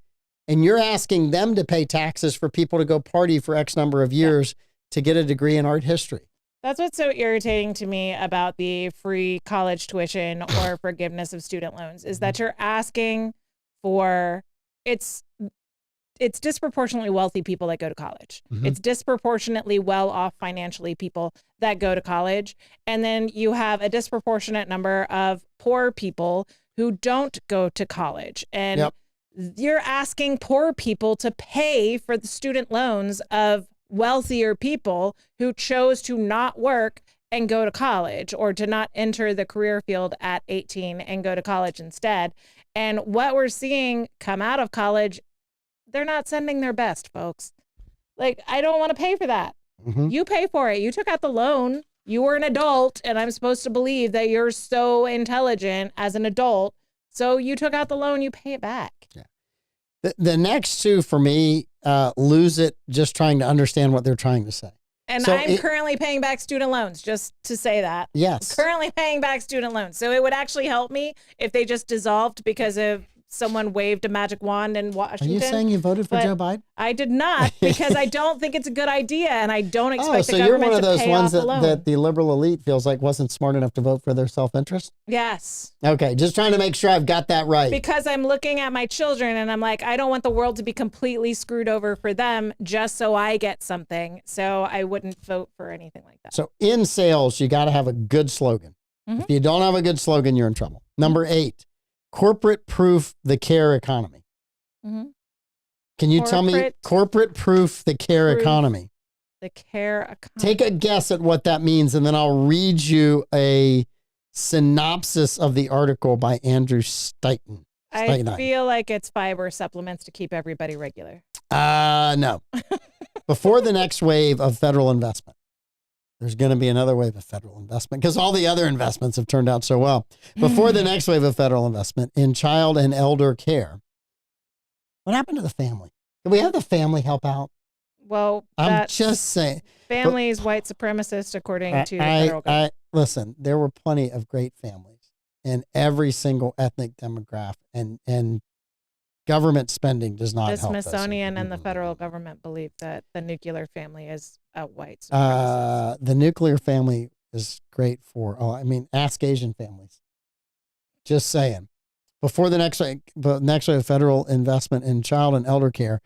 And you're asking them to pay taxes for people to go party for X number of years to get a degree in art history. That's what's so irritating to me about the free college tuition or forgiveness of student loans is that you're asking for it's disproportionately wealthy people that go to college. Mhm. It's disproportionately well off financially people that go to college. And then you have a disproportionate number of poor people who don't go to college. And Yep. you're asking poor people to pay for the student loans of wealthier people who chose to not work and go to college, or to not enter the career field at 18 and go to college instead. And what we're seeing come out of college, they're not sending their best, folks. Like, I don't want to pay for that. Mhm. You pay for it. You took out the loan. You were an adult, and I'm supposed to believe that you're so intelligent as an adult. So you took out the loan, you pay it back. The next two for me lose it just trying to understand what they're trying to say. And So I'm currently paying back student loans, just to say that. Yes. Currently paying back student loans. So it would actually help me if they just dissolved because of someone waved a magic wand in Are Washington. you saying you voted for But Joe Biden? I did not, because I don't think it's a good idea, and I don't expect so the you're government one of to those pay ones off the loan. that the liberal elite feels like wasn't smart enough to vote for their self-interest? Yes. Okay, just trying to make sure I've got that right. Because I'm looking at my children and I'm like, I don't want the world to be completely screwed over for them just so I get something. So I wouldn't vote for anything like that. So in sales, you got to have a good slogan. Mhm. If you don't have a good slogan, you're in trouble. Number 8, corporate proof the care economy. Mhm. Can you tell me corporate proof the care Proof. economy? The care economy. Take a guess at what that means, and then I'll read you a synopsis of the article by Andrew Steiten. I feel like it's fiber supplements to keep everybody regular. No. Before the next wave of federal investment, there's going to be another wave of federal investment because all the other investments have turned out so well. Before the next wave of federal investment in child and elder care, what happened to the family? Did we have the family help out? Well, I'm just saying. family is white supremacist according to the federal government. Listen, there were plenty of great families in every single ethnic demographic, and government spending does not The help those. Smithsonian and the federal government believe that the nuclear family is a white supremacist. The nuclear family is great for, ask Asian families. Just saying. Before the next wave of federal investment in child and elder care,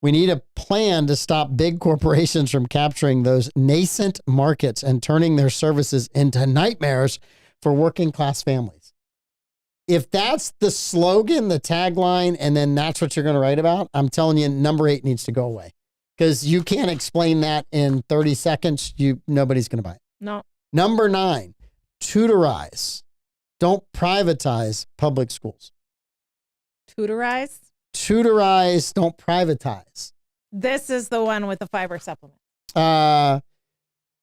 we need a plan to stop big corporations from capturing those nascent markets and turning their services into nightmares for working class families. If that's the slogan, the tagline, and then that's what you're going to write about, I'm telling you, number 8 needs to go away because you can't explain that in 30 seconds. Nobody's going to buy it. No. Number 9, tutorize. Don't privatize public schools. Tutorize? Tutorize, don't privatize. This is the one with the fiber supplement.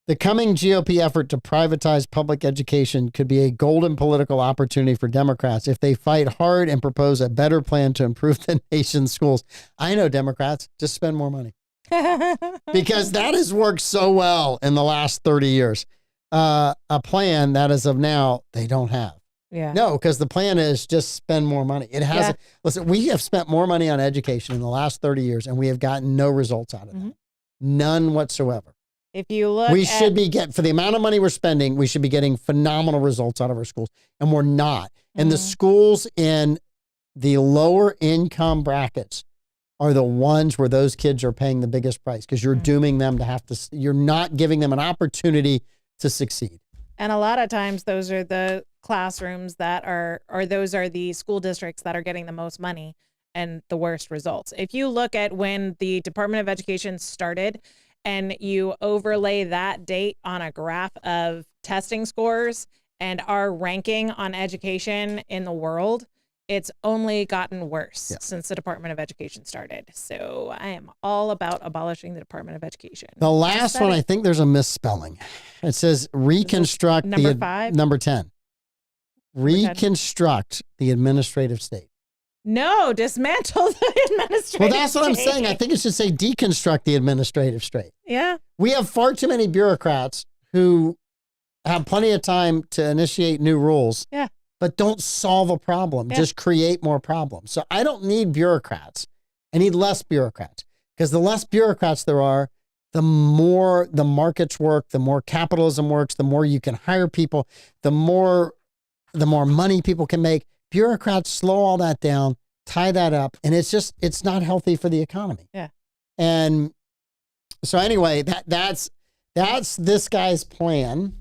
The coming GOP effort to privatize public education could be a golden political opportunity for Democrats if they fight hard and propose a better plan to improve the nation's schools. I know Democrats, just spend more money. Because that has worked so well in the last 30 years. A plan that as of now, they don't have. Yeah. No, because the plan is just spend more money. It hasn't. Yeah. Listen, we have spent more money on education in the last 30 years, and we have gotten no results out of that. None whatsoever. If you look, should be for the amount of money we're spending, we should be getting phenomenal results out of our schools, and we're not. And the schools in the lower income brackets are the ones where those kids are paying the biggest price because you're dooming them to have to. You're not giving them an opportunity to succeed. And a lot of times those are the classrooms that are, or those are the school districts that are getting the most money and the worst results. If you look at when the Department of Education started and you overlay that date on a graph of testing scores and our ranking on education in the world, it's only gotten worse since the Department of Education started. So I am all about abolishing the Department of Education. The last one, I think there's a misspelling. It says reconstruct number 5? Number 10. Reconstruct the administrative state. No, dismantle the administrative state. Well, that's what I'm saying. I think it should say deconstruct the administrative state. Yeah. We have far too many bureaucrats who have plenty of time to initiate new rules. Yeah. But don't solve a problem. Yeah. Just create more problems. So I don't need bureaucrats. I need less bureaucrats, because the less bureaucrats there are, the more the markets work, the more capitalism works, the more you can hire people, the more money people can make. Bureaucrats slow all that down, tie that up, and it's not healthy for the economy. Yeah. And so anyway, that's this guy's plan.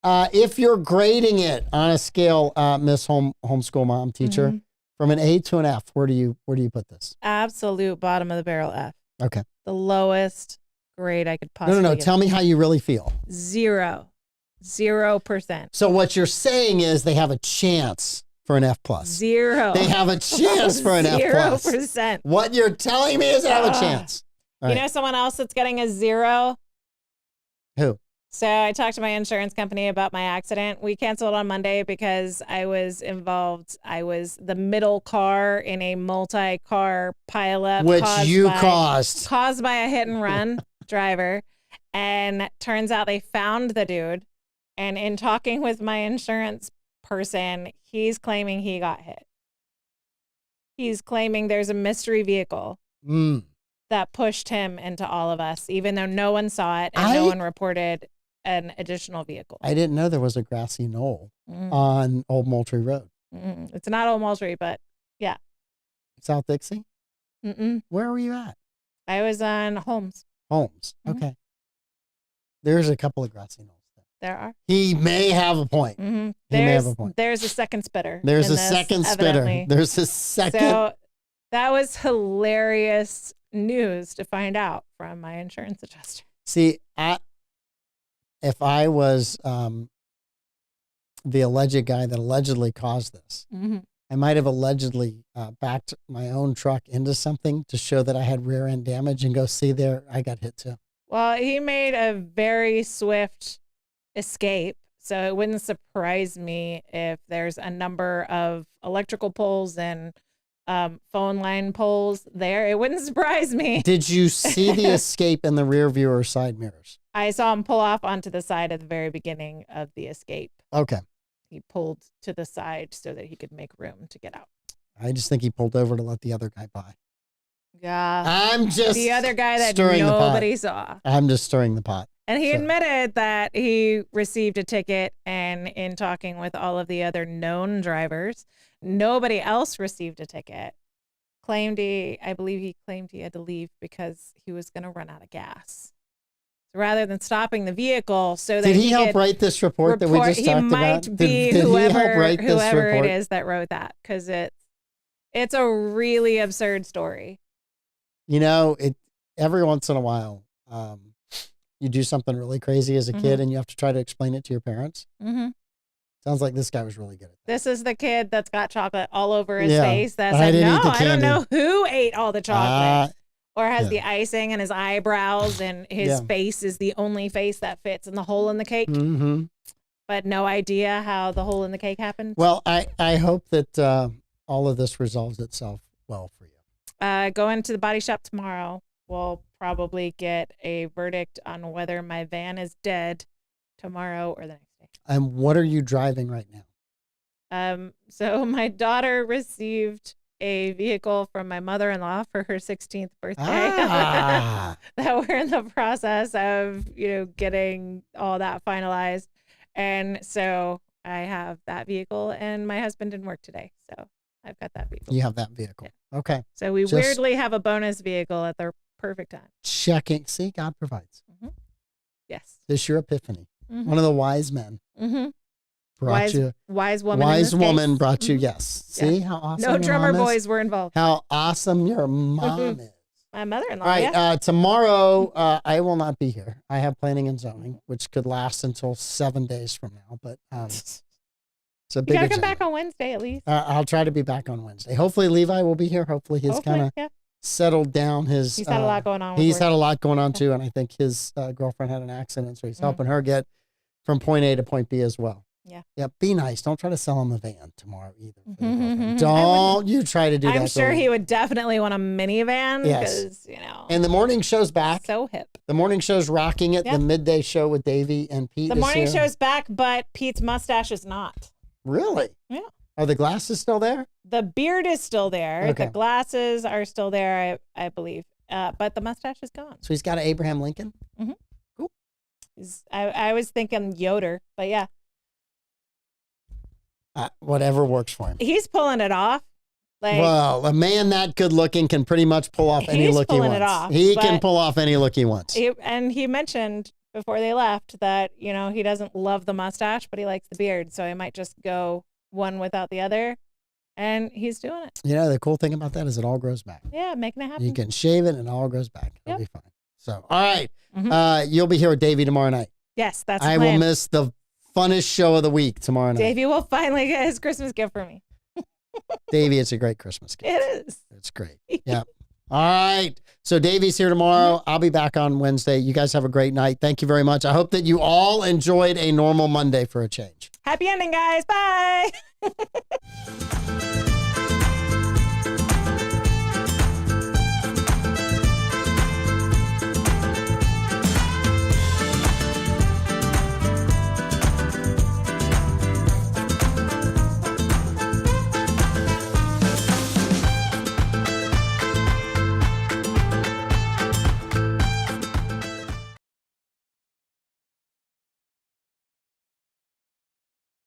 If you're grading it on a scale, Miss Homeschool Mom Teacher, Mm-hmm. from an A to an F, where do you put this? Absolute bottom of the barrel F. Okay. The lowest grade I could possibly No. give. Tell me how you really feel. 0%. So what you're saying is they have a chance for an F plus. 0. They have a chance for an F plus. 0%. What you're telling me is they have a chance. All You right. know someone else that's getting a 0? Who? So I talked to my insurance company about my accident. We canceled on Monday because I was involved. I was the middle car in a multi-car pileup. Which you caused caused. by a hit and run driver. And turns out they found the dude. And in talking with my insurance person, he's claiming he got hit. He's claiming there's a mystery vehicle that pushed him into all of us, even though no one saw it and no one reported an additional vehicle. I didn't know there was a grassy knoll Mm. on Old Moultrie Road. It's not Old Moultrie, but yeah. South Dixie? Mm-mm. Where were you at? I was on Holmes. Holmes. Mhm. Okay. There's a couple of grassy knolls there. There are. He may have a point. Mm-hmm. He may have a point. There's a second spitter. There's in a this, second evidently. spitter. There's a second. So that was hilarious news to find out from my insurance adjuster. See, if I was the alleged guy that allegedly caused this, Mm-hmm. I might have allegedly backed my own truck into something to show that I had rear end damage and go, see there, I got hit too. Well, he made a very swift escape. So it wouldn't surprise me if there's a number of electrical poles and phone line poles there. It wouldn't surprise me. Did you see the escape in the rear view or side mirrors? I saw him pull off onto the side at the very beginning of the escape. Okay. He pulled to the side so that he could make room to get out. I just think he pulled over to let the other guy by. Yeah. I'm just The other guy that stirring the pot. nobody saw. I'm just stirring the pot. And he So- admitted that he received a ticket, and in talking with all of the other known drivers, nobody else received a ticket. I believe he claimed he had to leave because he was going to run out of gas. So rather than stopping the vehicle so that Did he help could write this report that we just he talked might about? be Did he help whoever write this whoever report? it is that wrote that, because it's a really absurd story. You know, every once in a while, you do something really crazy as a kid and you have to try to explain it to your parents. Mm-hmm. Sounds like this guy was really good at that. This is the kid that's got chocolate all over his Yeah, face that but I said, didn't no, eat the I don't candy." know who ate all the chocolate. Or has yeah. the icing and his eyebrows, and his Yeah. face is the only face that fits in the hole in the cake, Mm-hmm. but no idea how the hole in the cake happened. Well, I hope that all of this resolves itself well for you. Going to the body shop tomorrow. We'll probably get a verdict on whether my van is dead tomorrow or the next day. And what are you driving right now? So my daughter received a vehicle from my mother-in-law for her 16th birthday. Ah, That we're in the process of, getting all that finalized. And so I have that vehicle, and my husband didn't work today. So I've got that vehicle. you have that vehicle. Okay. So we Just- weirdly have a bonus vehicle at the perfect time. Checking. See, God provides. Yes. This your epiphany. Mhm. One of the wise men Mm-hmm. brought you. Wise woman. in Wise this woman case. brought you. Mhm. Yes. Yeah. See how awesome No your drummer mom is? boys were involved. How awesome your mom is. My mother-in-law. All right. Yeah. Tomorrow, I will not be here. I have planning and zoning, which could last until 7 days from now. But it's a You big gotta come agenda. back on Wednesday at least. I'll try to be back on Wednesday. Hopefully, Levi will be here. Hopefully, he's Hopefully, kind of yeah. settled down. He's He's had a lot going on. with He's work. had a lot going on too, and I think his girlfriend had an accident, so he's helping her get from point A to point B as well. Yeah, be nice. Don't try to sell him a van tomorrow either. for the Mhm, girlfriend. mhm. Don't you try to do that. I'm sure to he him. would definitely want a minivan Yes. because, And the morning show's back. so hip. The morning show's rocking it. Yep. The midday show with Davey and Pete. The is morning here. show's back, but Pete's mustache is not. Really? Yeah. Are the glasses still there? The beard is still there. Okay. The glasses are still there, I believe. But the mustache is gone. So he's got an Abraham Lincoln. I was thinking Yoder, but yeah, Whatever works for him. he's pulling it off. Like, Well, a man that good looking can pretty much pull off any He's look he pulling wants. it off, He can but- pull off any look he wants. he mentioned before they left that, he doesn't love the mustache, but he likes the beard. So he might just go one without the other. And he's doing it. The cool thing about that is it all grows back. Yeah, making it happen. You can shave it and it all grows back. It'll Yep. be fine. So, all right. Mhm. You'll be here with Davey tomorrow night. Yes, that's the I plan. will miss the funnest show of the week tomorrow night. Davey will finally get his Christmas gift for me. Davey, it's a great Christmas gift. It is. It's great. Yeah. All right. So Davey's here tomorrow. I'll be back on Wednesday. You guys have a great night. Thank you very much. I hope that you all enjoyed a normal Monday for a change. Happy ending, guys. Bye.